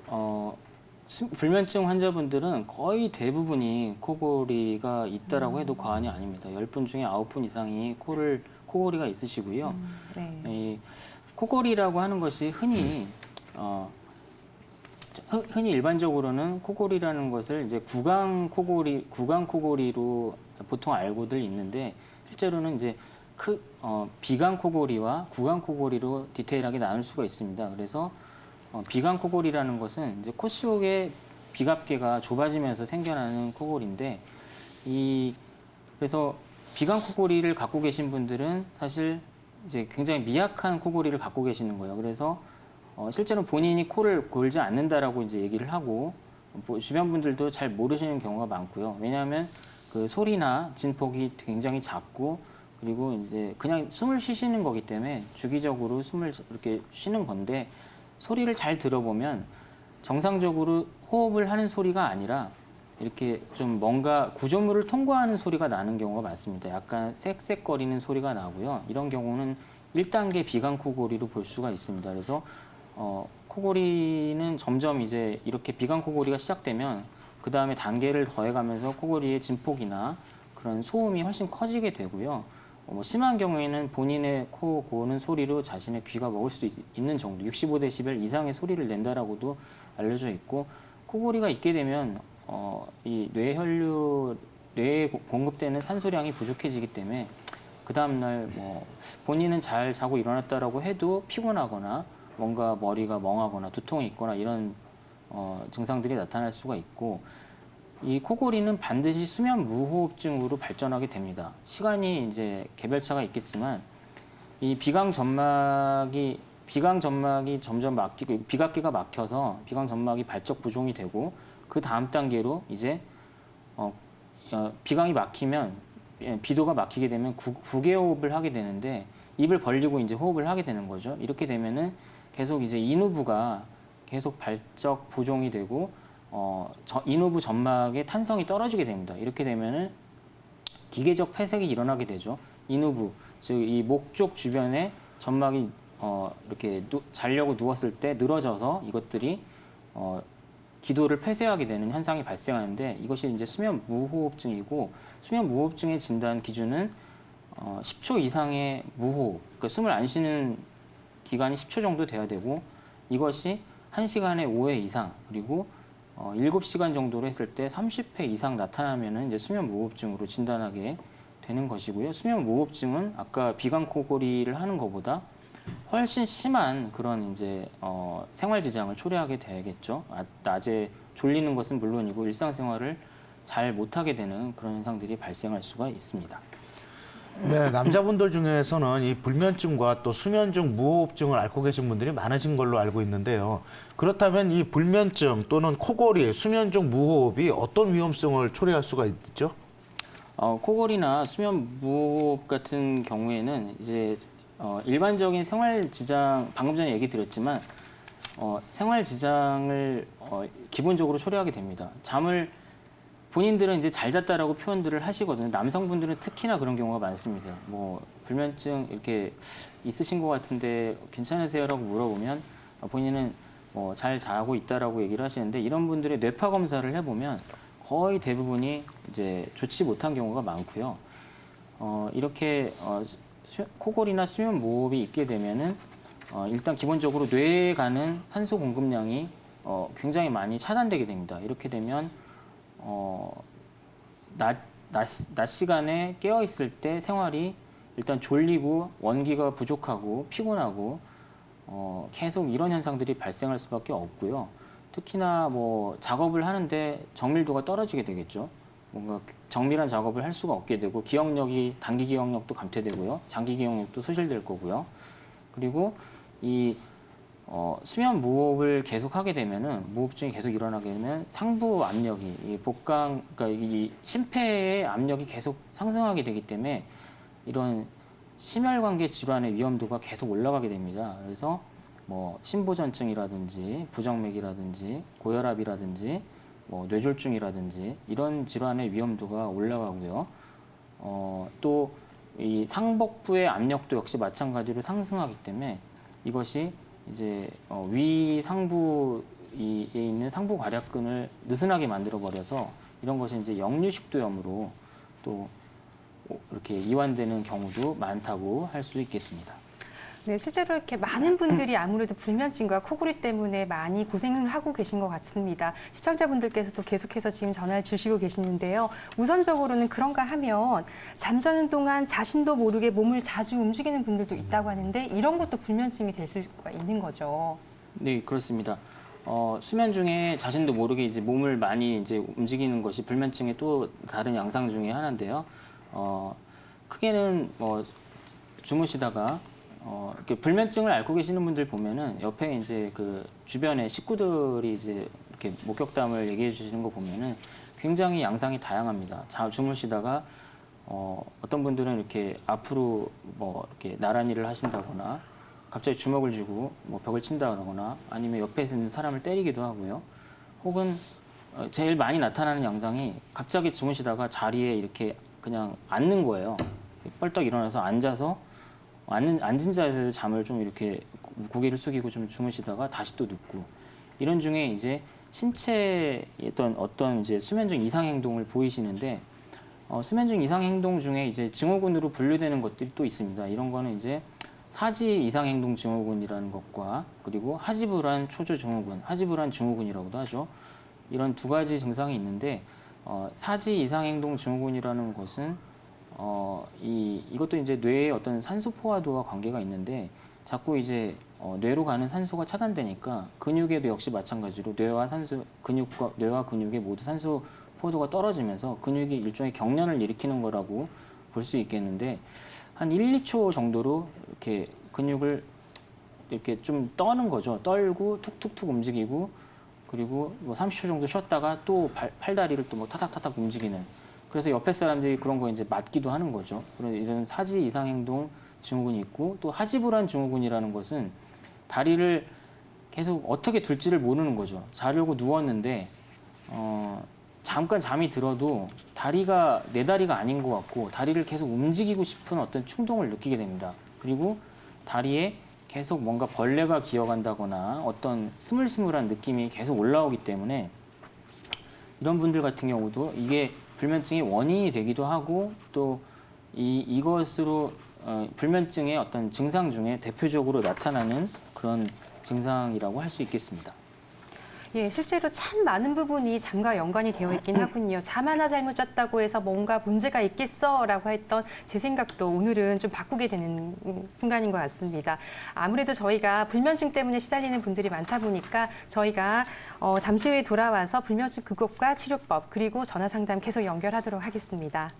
불면증 환자분들은 거의 대부분이 코골이가 있다라고 해도 과언이 아닙니다. 10분 중에 9분 이상이 코골이가 있으시고요. 네. 이 코골이라고 하는 것이 흔히 일반적으로는 코골이라는 것을 이제 구강 코골이로 보통 알고들 있는데 실제로는 이제 비강 코골이와 구강 코골이로 디테일하게 나눌 수가 있습니다. 그래서 비강 코골이라는 것은 이제 코 속에 비갑계가 좁아지면서 생겨나는 코골인데 그래서 비강 코골이를 갖고 계신 분들은 사실 이제 굉장히 미약한 코골이를 갖고 계시는 거예요. 그래서 실제로 본인이 코를 골지 않는다라고 이제 얘기를 하고 주변 분들도 잘 모르시는 경우가 많고요. 왜냐하면 그 소리나 진폭이 굉장히 작고 그리고 이제 그냥 숨을 쉬시는 거기 때문에 주기적으로 숨을 이렇게 쉬는 건데 소리를 잘 들어보면 정상적으로 호흡을 하는 소리가 아니라 이렇게 좀 뭔가 구조물을 통과하는 소리가 나는 경우가 많습니다. 약간 쌕쌕거리는 소리가 나고요. 이런 경우는 1단계 비강 코골이로 볼 수가 있습니다. 그래서 코골이는 점점 이제 이렇게 비강 코골이가 시작되면 그 다음에 단계를 더해가면서 코골이의 진폭이나 그런 소음이 훨씬 커지게 되고요. 심한 경우에는 본인의 코 고는 소리로 자신의 귀가 먹을 수 있는 정도, 65데시벨 이상의 소리를 낸다라고도 알려져 있고, 코골이가 있게 되면 이 뇌에 공급되는 산소량이 부족해지기 때문에 그 다음날 본인은 잘 자고 일어났다라고 해도 피곤하거나 뭔가 머리가 멍하거나 두통이 있거나 이런 증상들이 나타날 수가 있고, 이 코골이는 반드시 수면 무호흡증으로 발전하게 됩니다. 시간이 이제 개별차가 있겠지만 이 비강 점막이 점점 막히고 비각계가 막혀서 비강 점막이 발적 부종이 되고 그 다음 단계로 이제 비강이 막히면 비도가 막히게 되면 구개호흡을 하게 되는데 입을 벌리고 이제 호흡을 하게 되는 거죠. 이렇게 되면은 계속 이제 인후부가 계속 발적 부종이 되고 인후부 점막의 탄성이 떨어지게 됩니다. 이렇게 되면은 기계적 폐색이 일어나게 되죠. 인후부, 즉 이 목 쪽 주변에 점막이 이렇게 자려고 누웠을 때 늘어져서 이것들이 기도를 폐쇄하게 되는 현상이 발생하는데 이것이 이제 수면 무호흡증이고 수면 무호흡증의 진단 기준은 10초 이상의 무호흡, 그러니까 숨을 안 쉬는 기간이 10초 정도 돼야 되고 이것이 1시간에 5회 이상 그리고 7시간 정도로 했을 때 30회 이상 나타나면은 이제 수면 무호흡증으로 진단하게 되는 것이고요. 수면 무호흡증은 아까 비강 코골이를 하는 것보다 훨씬 심한 그런 이제 생활 지장을 초래하게 되겠죠. 낮에 졸리는 것은 물론이고 일상생활을 잘 못하게 되는 그런 현상들이 발생할 수가 있습니다. 네, 남자분들 중에서는 이 불면증과 또 수면 중 무호흡증을 앓고 계신 분들이 많으신 걸로 알고 있는데요. 그렇다면 이 불면증 또는 코골이, 수면 중 무호흡이 어떤 위험성을 초래할 수가 있죠? 코골이나 수면 무호흡 같은 경우에는 이제 일반적인 생활 지장, 방금 전에 얘기 드렸지만 생활 지장을 기본적으로 초래하게 됩니다. 잠을 본인들은 이제 잘 잤다라고 표현들을 하시거든요. 남성분들은 특히나 그런 경우가 많습니다. 뭐 불면증 이렇게 있으신 것 같은데 괜찮으세요라고 물어보면 본인은 뭐 잘 자고 있다라고 얘기를 하시는데 이런 분들의 뇌파 검사를 해보면 거의 대부분이 이제 좋지 못한 경우가 많고요. 이렇게 코골이나 수면 무호흡이 있게 되면은 일단 기본적으로 뇌에 가는 산소 공급량이 굉장히 많이 차단되게 됩니다. 이렇게 되면 낮 시간에 깨어 있을 때 생활이 일단 졸리고 원기가 부족하고 피곤하고 계속 이런 현상들이 발생할 수밖에 없고요. 특히나 뭐 작업을 하는데 정밀도가 떨어지게 되겠죠. 뭔가 정밀한 작업을 할 수가 없게 되고 기억력이 단기 기억력도 감퇴되고요. 장기 기억력도 소실될 거고요. 그리고 이 수면 무호흡을 계속 하게 되면은 무호흡증이 계속 일어나게 되면 상부 압력이 이 복강 그러니까 이 심폐의 압력이 계속 상승하게 되기 때문에 이런 심혈관계 질환의 위험도가 계속 올라가게 됩니다. 그래서 뭐 심부전증이라든지 부정맥이라든지 고혈압이라든지 뭐 뇌졸중이라든지 이런 질환의 위험도가 올라가고요. 또 이 상복부의 압력도 역시 마찬가지로 상승하기 때문에 이것이 이제 위 상부에 있는 상부 괄약근을 느슨하게 만들어 버려서 이런 것이 이제 역류식도염으로 또 이렇게 이완되는 경우도 많다고 할 수 있겠습니다. 네, 실제로 이렇게 많은 분들이 아무래도 불면증과 코골이 때문에 많이 고생을 하고 계신 것 같습니다. 시청자분들께서도 계속해서 지금 전화를 주시고 계시는데요. 우선적으로는 그런가 하면 잠자는 동안 자신도 모르게 몸을 자주 움직이는 분들도 있다고 하는데 이런 것도 불면증이 될 수가 있는 거죠. 네, 그렇습니다. 수면 중에 자신도 모르게 이제 몸을 많이 이제 움직이는 것이 불면증의 또 다른 양상 중에 하나인데요. 크게는 주무시다가 이렇게 불면증을 앓고 계시는 분들 보면은 옆에 이제 그 주변에 식구들이 이제 이렇게 목격담을 얘기해 주시는 거 보면은 굉장히 양상이 다양합니다. 주무시다가 어떤 분들은 이렇게 앞으로 뭐 이렇게 나란히를 하신다거나 갑자기 주먹을 쥐고 뭐 벽을 친다거나 아니면 옆에 있는 사람을 때리기도 하고요. 혹은 제일 많이 나타나는 양상이 갑자기 주무시다가 자리에 이렇게 그냥 앉는 거예요. 뻘떡 일어나서 앉아서 앉은 자세에서 잠을 좀 이렇게 고개를 숙이고 좀 주무시다가 다시 또 눕고 이런 중에 이제 신체의 어떤 이제 수면 중 이상 행동을 보이시는데 수면 중 이상 행동 중에 이제 증후군으로 분류되는 것들이 또 있습니다. 이런 거는 이제 사지 이상 행동 증후군이라는 것과 그리고 하지불안 초조 증후군, 하지불안 증후군이라고도 하죠. 이런 두 가지 증상이 있는데 사지 이상 행동 증후군이라는 것은 이것도 이제 뇌의 어떤 산소 포화도와 관계가 있는데 자꾸 이제 뇌로 가는 산소가 차단되니까 근육에도 역시 마찬가지로 뇌와 근육에 모두 산소 포화도가 떨어지면서 근육이 일종의 경련을 일으키는 거라고 볼 수 있겠는데 한 1, 2초 정도로 이렇게 근육을 이렇게 좀 떠는 거죠. 떨고 툭툭툭 움직이고 그리고 뭐 30초 정도 쉬었다가 또 팔다리를 또 뭐 타닥타닥 움직이는 그래서 옆에 사람들이 그런 거 이제 맞기도 하는 거죠. 그런 이런 사지 이상 행동 증후군이 있고 또 하지불안 증후군이라는 것은 다리를 계속 어떻게 둘지를 모르는 거죠. 자려고 누웠는데 잠깐 잠이 들어도 내 다리가 아닌 것 같고 다리를 계속 움직이고 싶은 어떤 충동을 느끼게 됩니다. 그리고 다리에 계속 뭔가 벌레가 기어간다거나 어떤 스물스물한 느낌이 계속 올라오기 때문에 이런 분들 같은 경우도 이게 불면증의 원인이 되기도 하고 또 이것으로 불면증의 어떤 증상 중에 대표적으로 나타나는 그런 증상이라고 할 수 있겠습니다. 예, 실제로 참 많은 부분이 잠과 연관이 되어 있긴 하군요. 잠 하나 잘못 잤다고 해서 뭔가 문제가 있겠어라고 했던 제 생각도 오늘은 좀 바꾸게 되는 순간인 것 같습니다. 아무래도 저희가 불면증 때문에 시달리는 분들이 많다 보니까 저희가 잠시 후에 돌아와서 불면증 극복과 치료법 그리고 전화 상담 계속 연결하도록 하겠습니다.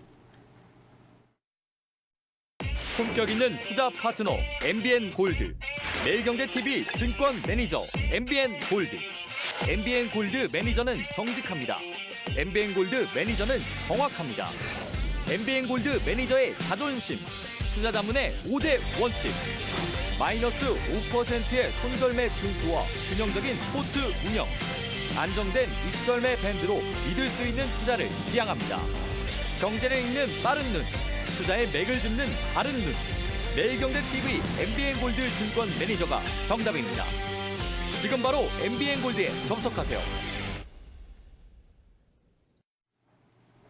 품격 있는 투자 파트너 MBN 골드, 매일경제TV 증권 매니저 MBN 골드. MBN 골드 매니저는 정직합니다. MBN 골드 매니저는 정확합니다. MBN 골드 매니저의 자존심, 투자자문의 5대 원칙, 마이너스 5%의 손절매 준수와 균형적인 포트 운영, 안정된 익절매 밴드로 믿을 수 있는 투자를 지향합니다. 경제를 읽는 빠른 눈, 투자의 맥을 짚는 바른 눈, 매일경제TV MBN 골드 증권 매니저가 정답입니다. 지금 바로 MBN 골드에 접속하세요.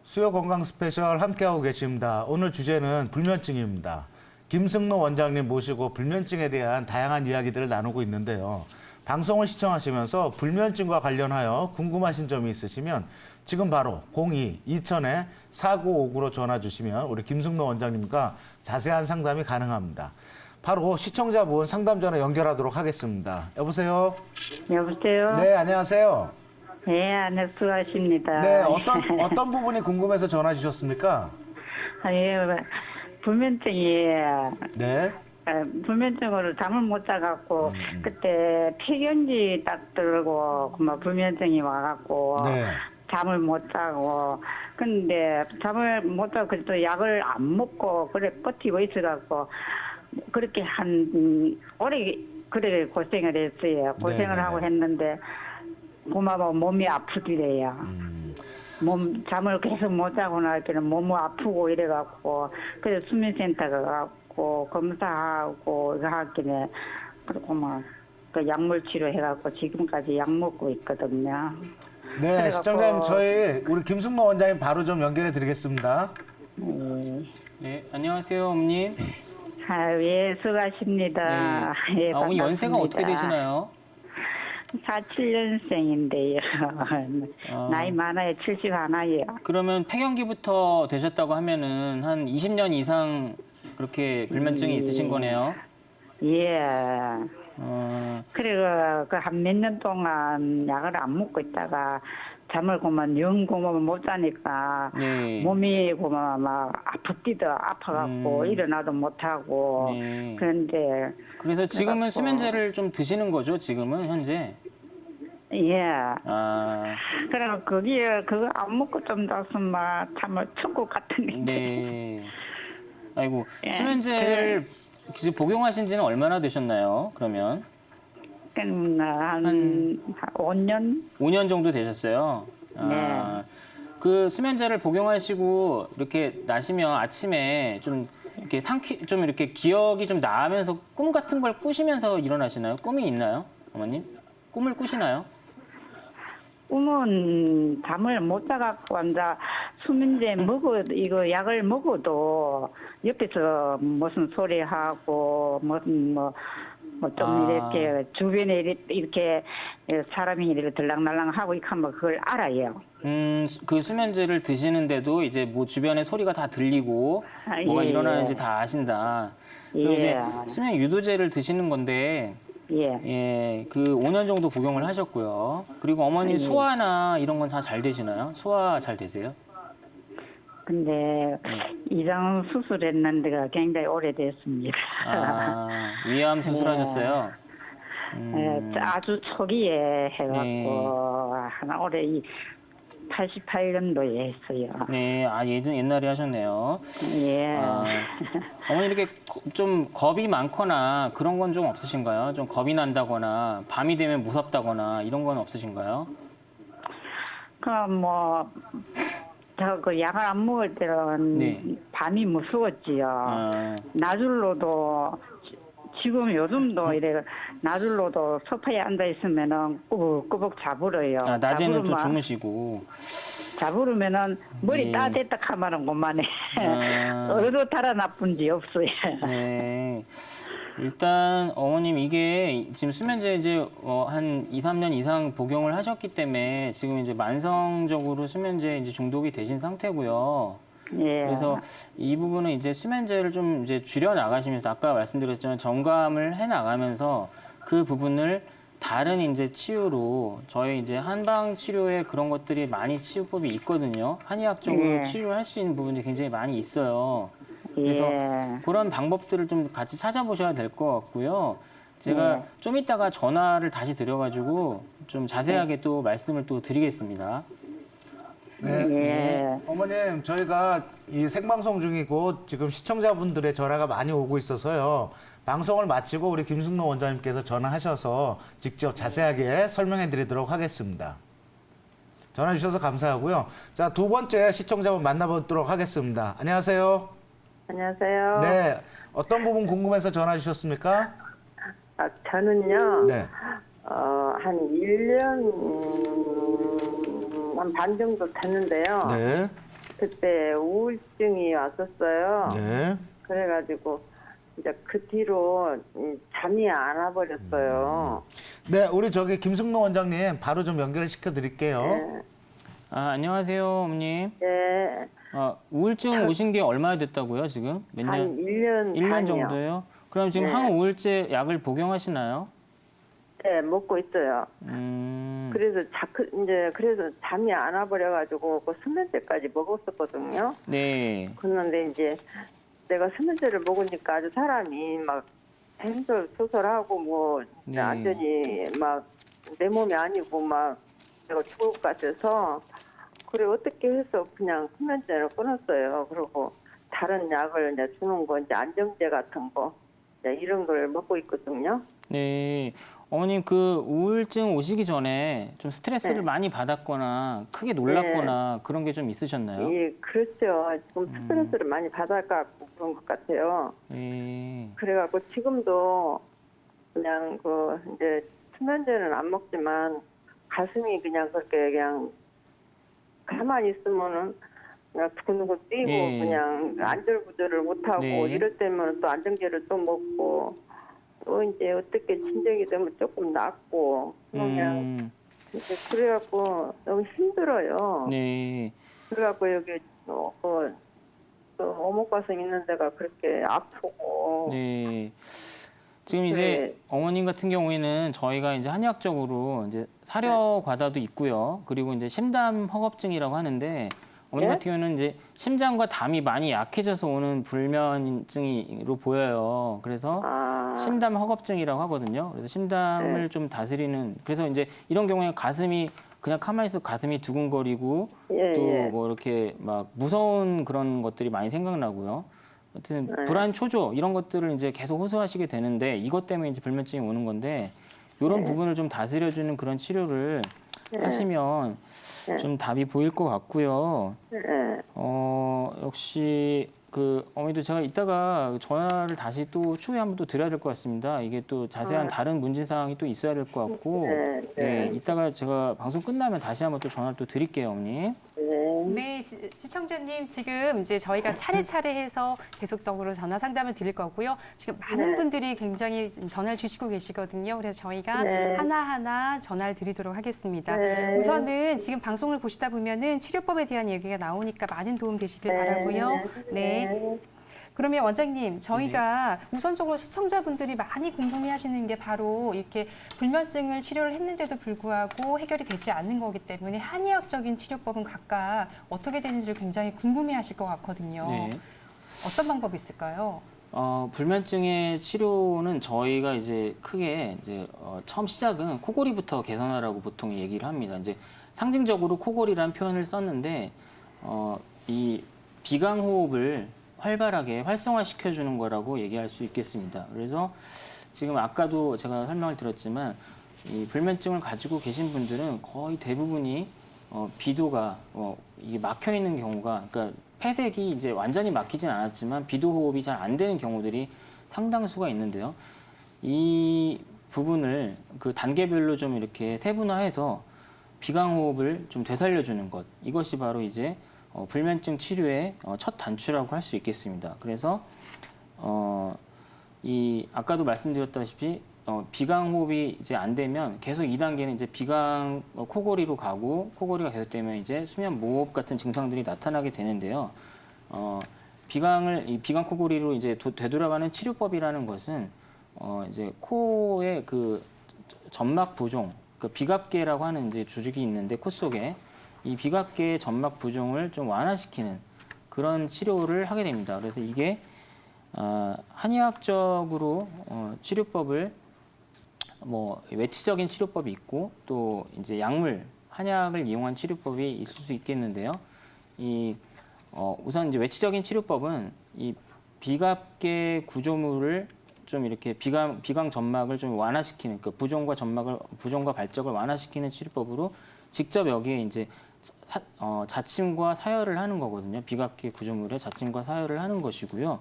수요 건강 스페셜 함께하고 계십니다. 오늘 주제는 불면증입니다. 김승로 원장님 모시고 불면증에 대한 다양한 이야기들을 나누고 있는데요. 방송을 시청하시면서 불면증과 관련하여 궁금하신 점이 있으시면 지금 바로 02-2000-4959로 전화 주시면 우리 김승로 원장님과 자세한 상담이 가능합니다. 바로 시청자분 상담 전화 연결하도록 하겠습니다. 여보세요? 여보세요? 네, 안녕하세요. 네, 안녕하십니다. 네, 어떤 부분이 궁금해서 전화 주셨습니까? 예, 불면증이에요. 네. 불면증으로 잠을 못 자갖고 그때 폐경지 딱 들고 그만 불면증이 와갖고 네. 잠을 못 자고 근데 잠을 못 자고 그래도 약을 안 먹고 그래 버티고 있어갖고 그렇게 오래 그래 고생을 했어요. 고생을 네, 하고 네. 했는데 고마워 몸이 아프더래요. 잠을 계속 못 자고 나니까 몸이 아프고 이래갖고 그래서 수면센터 가갖고 검사하고 이거 하길래 그리고 막 그 약물 치료해갖고 지금까지 약 먹고 있거든요. 네, 그래갖고- 시청자님 저희 우리 김승모 원장님 바로 좀 연결해 드리겠습니다. 네, 안녕하세요, 어머님. 예, 수고하십니다. 예, 어머니 연세가 어떻게 되시나요? 47년생인데요. 나이 많아요. 71이에요. 그러면 폐경기부터 되셨다고 하면은 한 20년 이상 그렇게 불면증이 있으신 거네요. 예. 그리고 그 한 몇 년 동안 약을 안 먹고 있다가 잠을 그만 영 그만 못 자니까 네. 몸이 그만 막 아프기도 아파갖고 일어나도 못하고 네. 그런데 그래서 지금은 그래갖고- 수면제를 좀 드시는 거죠, 지금은 현재? 예. 아, 그래 거기에 그거 안 먹고 좀 잤으면 참을 천국 같은데. 네. 아이고, 예, 수면제를 지금 복용하신 지는 얼마나 되셨나요, 그러면? 한 5년? 5년 정도 되셨어요? 아, 그 수면제를 복용하시고 이렇게 나시면 아침에 좀 이렇게 좀 이렇게 기억이 좀 나면서 꿈 같은 걸 꾸시면서 일어나시나요? 꿈이 있나요, 어머님? 꿈을 꾸시나요? 꿈은 잠을 못 자갖고 앉아 수면제 이거 약을 먹어도 옆에서 무슨 소리 하고 무슨 좀 아. 이렇게 주변에 이렇게 사람이 이렇게 들락날락 하고 이렇게 하면 그걸 알아요. 그 수면제를 드시는데도 이제 뭐 주변에 소리가 다 들리고 아, 뭐가 예, 일어나는지 예. 다 아신다. 그리고 예. 이제 수면 유도제를 드시는 건데 예. 예, 그 5년 정도 복용을 하셨고요. 그리고 어머니 예. 소화나 이런 건 다 잘 되시나요? 소화 잘 되세요? 근데 이장 수술했는 데가 굉장히 오래됐습니다. 아, 위암 수술하셨어요? 아주 초기에 해갖고 네. 하나 올해 88년도에 했어요. 네, 옛날에 하셨네요. 예. 어머니 이렇게 좀 겁이 많거나 그런 건 좀 없으신가요? 좀 겁이 난다거나 밤이 되면 무섭다거나 이런 건 없으신가요? 그 약을 안 먹을 때는 네. 밤이 무서웠지요. 낮으로도 지금 요즘도 이래 낮으로도 소파에 앉아 있으면은 꾸벅꾸벅 자부러요. 낮에는 좀 주무시고. 자부르면은 머리 네. 따뜻딱 하면은 그만해. 어디로 달아나쁜지 없어요. 네. 일단 어머님 이게 지금 수면제 이제 한 2, 3년 이상 복용을 하셨기 때문에 지금 이제 만성적으로 수면제 이제 중독이 되신 상태고요. 예. 그래서 이 부분은 이제 수면제를 좀 이제 줄여 나가시면서 아까 말씀드렸지만 점검을 해 나가면서 그 부분을 다른 이제 치유로 저희 이제 한방 치료에 그런 것들이 많이 치유법이 있거든요. 한의학적으로 예. 치료할 수 있는 부분이 굉장히 많이 있어요. 그래서 예. 그런 방법들을 좀 같이 찾아보셔야 될 것 같고요. 제가 좀 이따가 전화를 다시 드려가지고 좀 자세하게 또 말씀을 또 드리겠습니다. 네. 예. 어머님, 저희가 이 생방송 중이고 지금 시청자분들의 전화가 많이 오고 있어서요. 방송을 마치고 우리 김승로 원장님께서 전화하셔서 직접 자세하게 설명해 드리도록 하겠습니다. 전화 주셔서 감사하고요. 자, 두 번째 시청자분 만나보도록 하겠습니다. 안녕하세요. 안녕하세요. 네. 어떤 부분 궁금해서 전화 주셨습니까? 저는요, 네. 한 1년, 한 반 정도 됐는데요. 네. 그때 우울증이 왔었어요. 네. 그래가지고, 이제 그 뒤로 잠이 안 와버렸어요. 네, 우리 저기 김승로 원장님 바로 좀 연결을 시켜 드릴게요. 네. 안녕하세요, 어머님. 네. 우울증 오신 게 얼마나 됐다고요, 지금? 몇 한 년? 1년 1년 반이요. 정도요? 그럼 지금 네. 항우울제 약을 복용하시나요? 네, 먹고 있어요. 그래서 그래서 잠이 안 와버려가지고 그 수면제까지 먹었었거든요. 네. 그런데 이제 내가 수면제를 먹으니까 아주 사람이 막 햄솔소설하고 뭐 네. 완전히 막 내 몸이 아니고 막 내가 죽을 것 같아서 그래 어떻게 해서 그냥 수면제를 끊었어요. 그리고 다른 약을 이제 주는 거 이제 안정제 같은 거 이제 이런 걸 먹고 있거든요. 네. 어머님 그 우울증 오시기 전에 좀 스트레스를 네. 많이 받았거나 크게 놀랐거나 그런 게 좀 있으셨나요? 예, 그렇죠. 지금 스트레스를 많이 받아갖고 그런 것 같아요. 네. 그래갖고 지금도 그냥 이제 수면제는 안 먹지만 가슴이 그냥 그렇게 그냥 가만히 있으면은 그냥 두근두근 뛰고 예. 그냥 안절부절을 못하고 네. 이럴 때면 또 안정제를 또 먹고 또 이제 어떻게 진정이 되면 조금 낫고 그냥 이제 그래갖고 너무 힘들어요. 네. 그래갖고 여기 또 어묵가슴 있는 데가 그렇게 아프고 네. 지금 이제 어머님 같은 경우에는 저희가 이제 한의학적으로 이제 사려과다도 있고요. 그리고 이제 심담 허겁증이라고 하는데 어머님 네? 같은 경우는 이제 심장과 담이 많이 약해져서 오는 불면증으로 보여요. 그래서 심담 허겁증이라고 하거든요. 그래서 심담을 좀 다스리는 그래서 이제 이런 경우에 가슴이 그냥 가만히 있어 가슴이 두근거리고 예, 또 예. 뭐 이렇게 막 무서운 그런 것들이 많이 생각나고요. 아무튼 불안, 초조 이런 것들을 이제 계속 호소하시게 되는데 이것 때문에 이제 불면증이 오는 건데 이런 부분을 좀 다스려주는 그런 치료를 하시면 좀 답이 보일 것 같고요. 역시 그 어머니도 제가 이따가 전화를 다시 또 추후에 한번 또 드려야 될 것 같습니다. 이게 또 자세한 다른 문제 사항이 또 있어야 될 것 같고, 네, 이따가 제가 방송 끝나면 다시 한번 또 전화를 또 드릴게요, 어머니. 네, 시청자님 지금 이제 저희가 차례차례 해서 계속적으로 전화 상담을 드릴 거고요. 지금 많은 분들이 굉장히 전화를 주시고 계시거든요. 그래서 저희가 하나하나 전화를 드리도록 하겠습니다. 우선은 지금 방송을 보시다 보면은 치료법에 대한 얘기가 나오니까 많은 도움 되시길 바라고요. 네. 그러면 원장님, 저희가 우선적으로 시청자분들이 많이 궁금해하시는 게 바로 이렇게 불면증을 치료를 했는데도 불구하고 해결이 되지 않는 거기 때문에 한의학적인 치료법은 각각 어떻게 되는지를 굉장히 궁금해하실 것 같거든요. 네. 어떤 방법이 있을까요? 불면증의 치료는 저희가 이제 크게 이제 처음 시작은 코골이부터 개선하라고 보통 얘기를 합니다. 이제 상징적으로 코골이라는 표현을 썼는데 이 비강호흡을 활발하게 활성화시켜주는 거라고 얘기할 수 있겠습니다. 그래서 지금 아까도 제가 설명을 드렸지만 이 불면증을 가지고 계신 분들은 거의 대부분이 비도가 이게 막혀 있는 경우가, 그러니까 폐색이 이제 완전히 막히진 않았지만 비도 호흡이 잘 안 되는 경우들이 상당수가 있는데요. 이 부분을 그 단계별로 좀 이렇게 세분화해서 비강 호흡을 좀 되살려주는 것, 이것이 바로 이제 불면증 치료의 첫 단추라고 할 수 있겠습니다. 그래서 이 아까도 말씀드렸다시피 비강 호흡이 이제 안 되면 계속 2단계는 이제 비강 코골이로 가고, 코골이가 계속되면 이제 수면 무호흡 같은 증상들이 나타나게 되는데요. 이 비강 코골이로 이제 되돌아가는 치료법이라는 것은 이제 코의 그 점막 부종, 그 비각계라고 하는 이제 조직이 있는데 코 속에 이 비각계의 점막 부종을 좀 완화시키는 그런 치료를 하게 됩니다. 그래서 이게 한의학적으로 치료법을 뭐 외치적인 치료법이 있고 또 이제 약물, 한약을 이용한 치료법이 있을 수 있겠는데요. 우선 이제 외치적인 치료법은 이 비각계 구조물을 좀 이렇게 비강 점막을 좀 완화시키는, 그 부종과 발적을 완화시키는 치료법으로 직접 여기에 이제 자침과 사혈을 하는 거거든요. 비각계 구조물에 자침과 사혈을 하는 것이고요.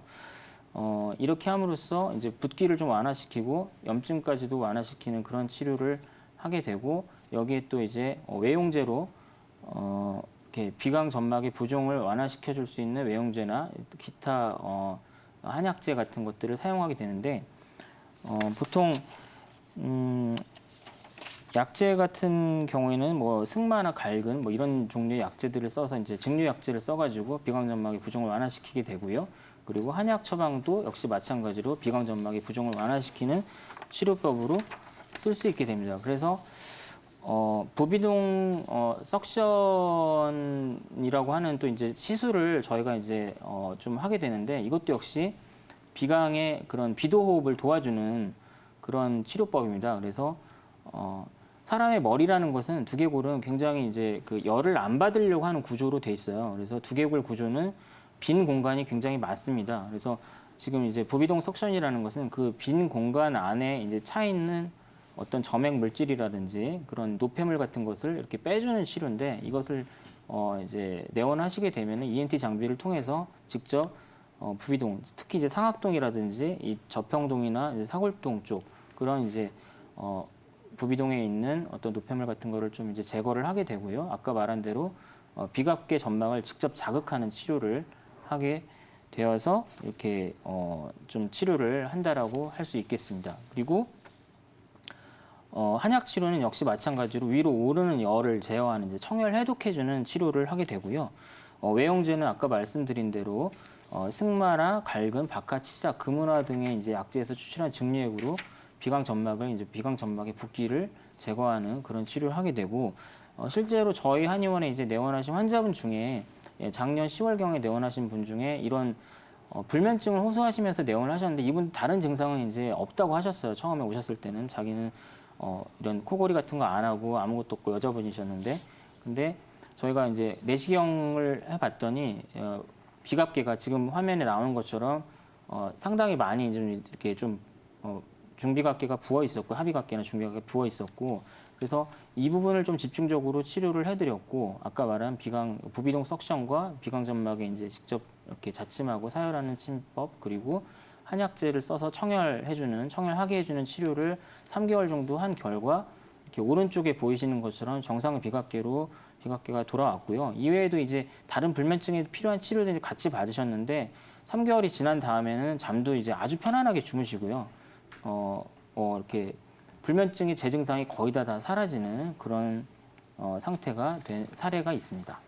이렇게 함으로써 이제 붓기를 좀 완화시키고 염증까지도 완화시키는 그런 치료를 하게 되고, 여기에 또 이제 외용제로 이렇게 비강 점막의 부종을 완화시켜 줄 수 있는 외용제나 기타 한약제 같은 것들을 사용하게 되는데, 보통 약제 같은 경우에는 뭐 승마나 갈근 뭐 이런 종류의 약제들을 써서 이제 증류 약제를 써가지고 비강 점막의 부종을 완화시키게 되고요. 그리고 한약 처방도 역시 마찬가지로 비강 점막의 부종을 완화시키는 치료법으로 쓸 수 있게 됩니다. 그래서 부비동 석션이라고 하는 또 이제 시술을 저희가 이제 좀 하게 되는데, 이것도 역시 비강의 그런 비도 호흡을 도와주는 그런 치료법입니다. 그래서 사람의 머리라는 것은 두개골은 굉장히 이제 그 열을 안 받으려고 하는 구조로 돼 있어요. 그래서 두개골 구조는 빈 공간이 굉장히 많습니다. 그래서 지금 이제 부비동 석션이라는 것은 그 빈 공간 안에 이제 차 있는 어떤 점액 물질이라든지 그런 노폐물 같은 것을 이렇게 빼주는 치료인데, 이것을 이제 내원하시게 되면 ENT 장비를 통해서 직접 부비동, 특히 이제 상악동이라든지 이 저평동이나 이제 사골동 쪽 그런 이제 부비동에 있는 어떤 노폐물 같은 거를 좀 이제 제거를 하게 되고요. 아까 말한 대로 비각계 점막을 직접 자극하는 치료를 하게 되어서 이렇게 좀 치료를 한다라고 할 수 있겠습니다. 그리고 한약 치료는 역시 마찬가지로 위로 오르는 열을 제어하는 이제 청열 해독해주는 치료를 하게 되고요. 외용제는 아까 말씀드린 대로 승마나 갈근, 박하, 치자, 금은화 등의 이제 약재에서 추출한 증류액으로 비강 점막의 붓기를 제거하는 그런 치료를 하게 되고, 실제로 저희 한의원에 이제 내원하신 환자분 중에 작년 10월경에 내원하신 분 중에 이런 불면증을 호소하시면서 내원을 하셨는데, 이분 다른 증상은 이제 없다고 하셨어요. 처음에 오셨을 때는 자기는 이런 코골이 같은 거 안 하고 아무것도 없고 여자분이셨는데, 근데 저희가 이제 내시경을 해봤더니 비각계가 지금 화면에 나오는 것처럼 상당히 많이 좀 이렇게 좀 중비각계가 부어 있었고, 하비각계나 중비각계가 부어 있었고, 그래서 이 부분을 좀 집중적으로 치료를 해드렸고, 아까 말한 부비동 석션과 비강 점막에 이제 직접 이렇게 자침하고 사혈하는 침법, 그리고 한약제를 써서 청열하게 해주는 치료를 3개월 정도 한 결과 이렇게 오른쪽에 보이시는 것처럼 정상의 비각계가 돌아왔고요. 이외에도 이제 다른 불면증에 필요한 치료들을 같이 받으셨는데 3개월이 지난 다음에는 잠도 이제 아주 편안하게 주무시고요. 이렇게 불면증의 제 증상이 거의 다 사라지는 그런 상태가 된 사례가 있습니다.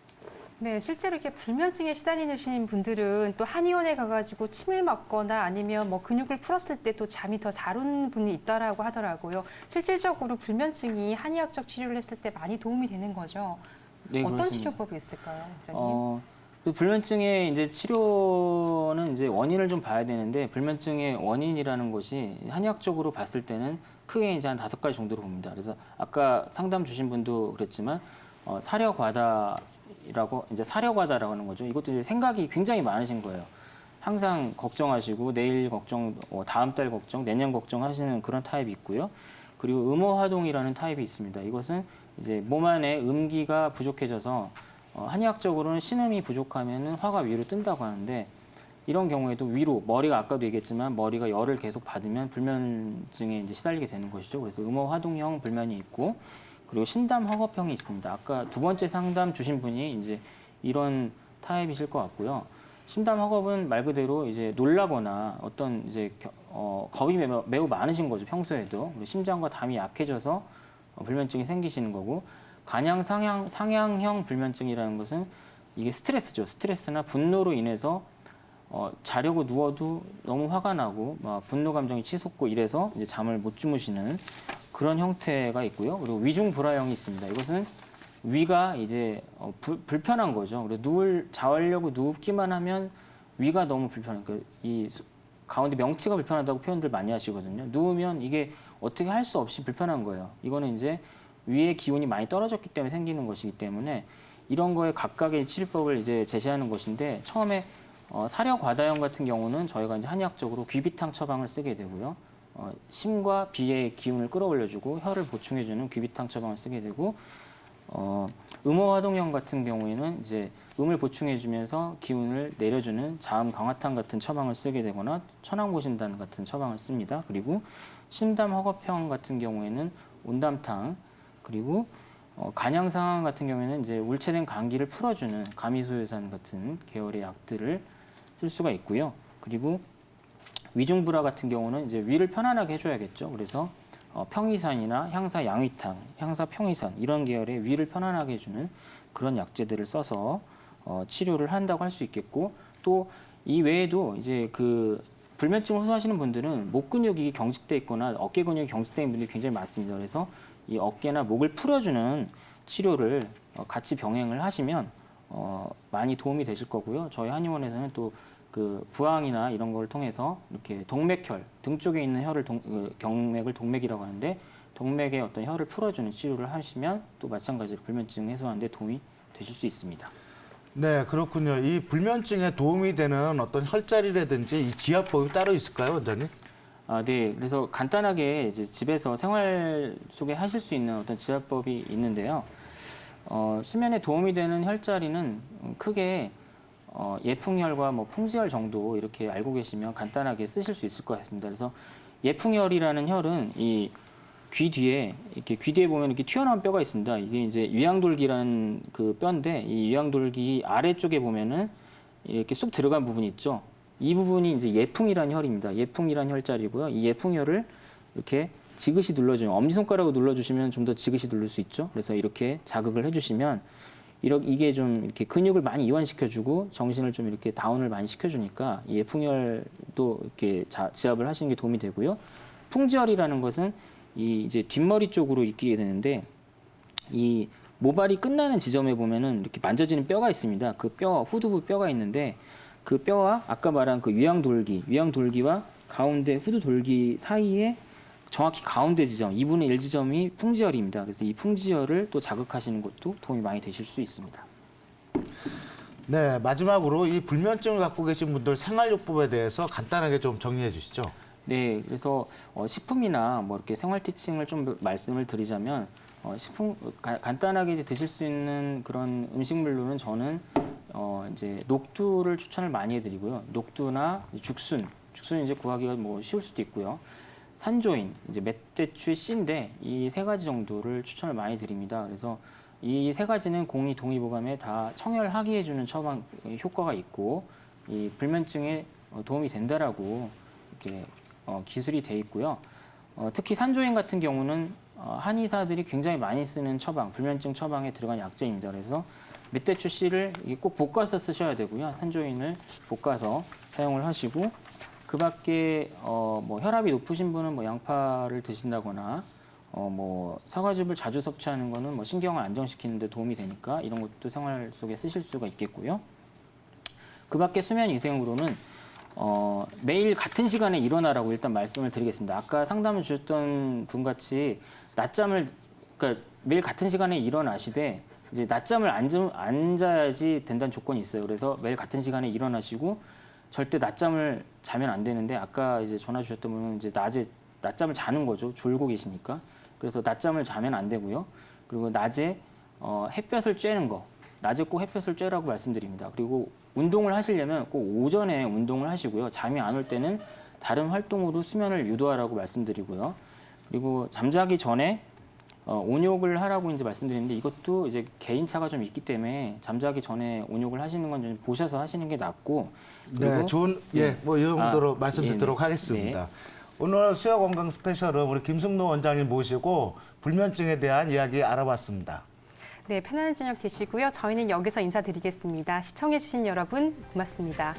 네, 실제로 이렇게 불면증에 시달리시는 분들은 또 한의원에 가가지고 침을 맞거나 아니면 뭐 근육을 풀었을 때 또 잠이 더 잘 오는 분이 있다라고 하더라고요. 실질적으로 불면증이 한의학적 치료를 했을 때 많이 도움이 되는 거죠. 네, 어떤 그렇습니다. 치료법이 있을까요, 원장님? 그 불면증의 이제 치료는 이제 원인을 좀 봐야 되는데 불면증의 원인이라는 것이 한의학적으로 봤을 때는 크게 이제 한 5가지 정도로 봅니다. 그래서 아까 상담 주신 분도 그랬지만 사려과다라고 이제 사려과다라고 하는 거죠. 이것도 이제 생각이 굉장히 많으신 거예요. 항상 걱정하시고 내일 걱정, 다음 달 걱정, 내년 걱정하시는 그런 타입이 있고요. 그리고 음호화동이라는 타입이 있습니다. 이것은 이제 몸 안에 음기가 부족해져서 한의학적으로는 신음이 부족하면 화가 위로 뜬다고 하는데 이런 경우에도 위로 머리가 아까도 얘기했지만 머리가 열을 계속 받으면 불면증에 이제 시달리게 되는 것이죠. 그래서 음호화동형 불면이 있고 그리고 신담허겁형이 있습니다. 아까 2번째 상담 주신 분이 이제 이런 타입이실 것 같고요. 심담허겁은 말 그대로 이제 놀라거나 어떤 이제 겁이 매우 많으신 거죠. 평소에도 그리고 심장과 담이 약해져서 불면증이 생기시는 거고. 간양 상향형 불면증이라는 것은 이게 스트레스죠. 스트레스나 분노로 인해서 자려고 누워도 너무 화가 나고 막 분노 감정이 치솟고 이래서 이제 잠을 못 주무시는 그런 형태가 있고요. 그리고 위중불화형이 있습니다. 이것은 위가 이제 불편한 거죠. 그리고 자려고 눕기만 하면 위가 너무 불편해요. 이 가운데 명치가 불편하다고 표현들 많이 하시거든요. 누우면 이게 어떻게 할 수 없이 불편한 거예요. 이거는 이제 위의 기운이 많이 떨어졌기 때문에 생기는 것이기 때문에 이런 거에 각각의 치료법을 이제 제시하는 것인데 처음에 사려과다형 같은 경우는 저희가 이제 한의학적으로 귀비탕 처방을 쓰게 되고요. 심과 비의 기운을 끌어올려주고 혈을 보충해주는 귀비탕 처방을 쓰게 되고 음호화동형 같은 경우에는 이제 음을 보충해주면서 기운을 내려주는 자음 강화탕 같은 처방을 쓰게 되거나 천황보신단 같은 처방을 씁니다. 그리고 신담허겁형 같은 경우에는 온담탕 그리고 간양상황 같은 경우에는 이제 울체된 감기를 풀어주는 가미소요산 같은 계열의 약들을 쓸 수가 있고요. 그리고 위중불화 같은 경우는 이제 위를 편안하게 해줘야겠죠. 그래서 평이산이나 향사 양위탕, 향사 평이산 이런 계열의 위를 편안하게 해주는 그런 약재들을 써서 치료를 한다고 할 수 있겠고 또 이 외에도 이제 그 불면증을 호소하시는 분들은 목 근육이 경직돼 있거나 어깨 근육이 경직돼 있는 분들이 굉장히 많습니다. 그래서 이 어깨나 목을 풀어주는 치료를 같이 병행을 하시면 많이 도움이 되실 거고요. 저희 한의원에서는 또 그 부항이나 이런 걸 통해서 이렇게 동맥혈, 등 쪽에 있는 혈을 경맥을 동맥이라고 하는데 동맥의 어떤 혈을 풀어주는 치료를 하시면 또 마찬가지로 불면증 해소하는 데 도움이 되실 수 있습니다. 네, 그렇군요. 이 불면증에 도움이 되는 어떤 혈자리라든지 이 지압법이 따로 있을까요, 원장님? 네. 그래서 간단하게 이제 집에서 생활 속에 하실 수 있는 어떤 지압법이 있는데요. 수면에 도움이 되는 혈자리는 크게 예풍혈과 뭐 풍지혈 정도 이렇게 알고 계시면 간단하게 쓰실 수 있을 것 같습니다. 그래서 예풍혈이라는 혈은 이 귀 뒤에 이렇게 귀 뒤에 보면 이렇게 튀어나온 뼈가 있습니다. 이게 이제 위양돌기라는 그 뼈인데 이 위양돌기 아래쪽에 보면은 이렇게 쑥 들어간 부분이 있죠. 이 부분이 이제 예풍이라는 혈입니다. 예풍이라는 혈자리고요. 이 예풍혈을 이렇게 지그시 눌러주면 엄지손가락으로 눌러주시면 좀 더 지그시 누를 수 있죠. 그래서 이렇게 자극을 해주시면 이게 좀 이렇게 근육을 많이 이완시켜주고 정신을 좀 이렇게 다운을 많이 시켜주니까 이 예풍혈도 이렇게 지압을 하시는 게 도움이 되고요. 풍지혈이라는 것은 이 이제 뒷머리 쪽으로 있게 되는데 이 모발이 끝나는 지점에 보면은 이렇게 만져지는 뼈가 있습니다. 그 뼈 후두부 뼈가 있는데 그 뼈와 아까 말한 그 위양돌기와 가운데 후두돌기 사이에 정확히 가운데 지점, 2분의 1 지점이 풍지혈입니다. 그래서 이 풍지혈을 또 자극하시는 것도 도움이 많이 되실 수 있습니다. 네, 마지막으로 이 불면증을 갖고 계신 분들 생활요법에 대해서 간단하게 좀 정리해 주시죠. 네, 그래서 식품이나 뭐 이렇게 생활 티칭을 좀 말씀을 드리자면 간단하게 이제 드실 수 있는 그런 음식물로는 저는 이제 녹두를 추천을 많이 해드리고요. 녹두나 죽순 이제 구하기가 뭐 쉬울 수도 있고요. 산조인, 이제 멧돼추의 씨인데 이 3가지 정도를 추천을 많이 드립니다. 그래서 이 3가지는 공이 동의보감에 다 청혈하기해주는 처방 효과가 있고 이 불면증에 도움이 된다라고 이렇게 기술이 돼 있고요. 특히 산조인 같은 경우는 한의사들이 굉장히 많이 쓰는 처방, 불면증 처방에 들어간 약재입니다. 그래서 멧돼추 씨를 꼭 볶아서 쓰셔야 되고요. 산조인을 볶아서 사용을 하시고 그 밖에 뭐 혈압이 높으신 분은 뭐 양파를 드신다거나 뭐 사과즙을 자주 섭취하는 거는 뭐 신경을 안정시키는 데 도움이 되니까 이런 것도 생활 속에 쓰실 수가 있겠고요. 그 밖에 수면 위생으로는 매일 같은 시간에 일어나라고 일단 말씀을 드리겠습니다. 아까 상담을 주셨던 분 같이 그러니까 매일 같은 시간에 일어나시되 이제 낮잠을 안 자야지 된다는 조건이 있어요. 그래서 매일 같은 시간에 일어나시고 절대 낮잠을 자면 안 되는데 아까 이제 전화 주셨던 분은 이제 낮에 낮잠을 자는 거죠. 졸고 계시니까. 그래서 낮잠을 자면 안 되고요. 그리고 낮에 햇볕을 쬐는 거. 낮에 꼭 햇볕을 쬐라고 말씀드립니다. 그리고 운동을 하시려면 꼭 오전에 운동을 하시고요. 잠이 안 올 때는 다른 활동으로 수면을 유도하라고 말씀드리고요. 그리고 잠자기 전에 온욕을 하라고 이제 말씀드리는데 이것도 이제 개인차가 좀 있기 때문에 잠자기 전에 온욕을 하시는 건 좀 보셔서 하시는 게 낫고. 네, 그리고 좋은 뭐 이 정도로 말씀 듣도록 하겠습니다. 오늘 수요 건강 스페셜은 우리 김승로 원장님 모시고 불면증에 대한 이야기 알아봤습니다. 네, 편안한 저녁 되시고요. 저희는 여기서 인사드리겠습니다. 시청해주신 여러분 고맙습니다.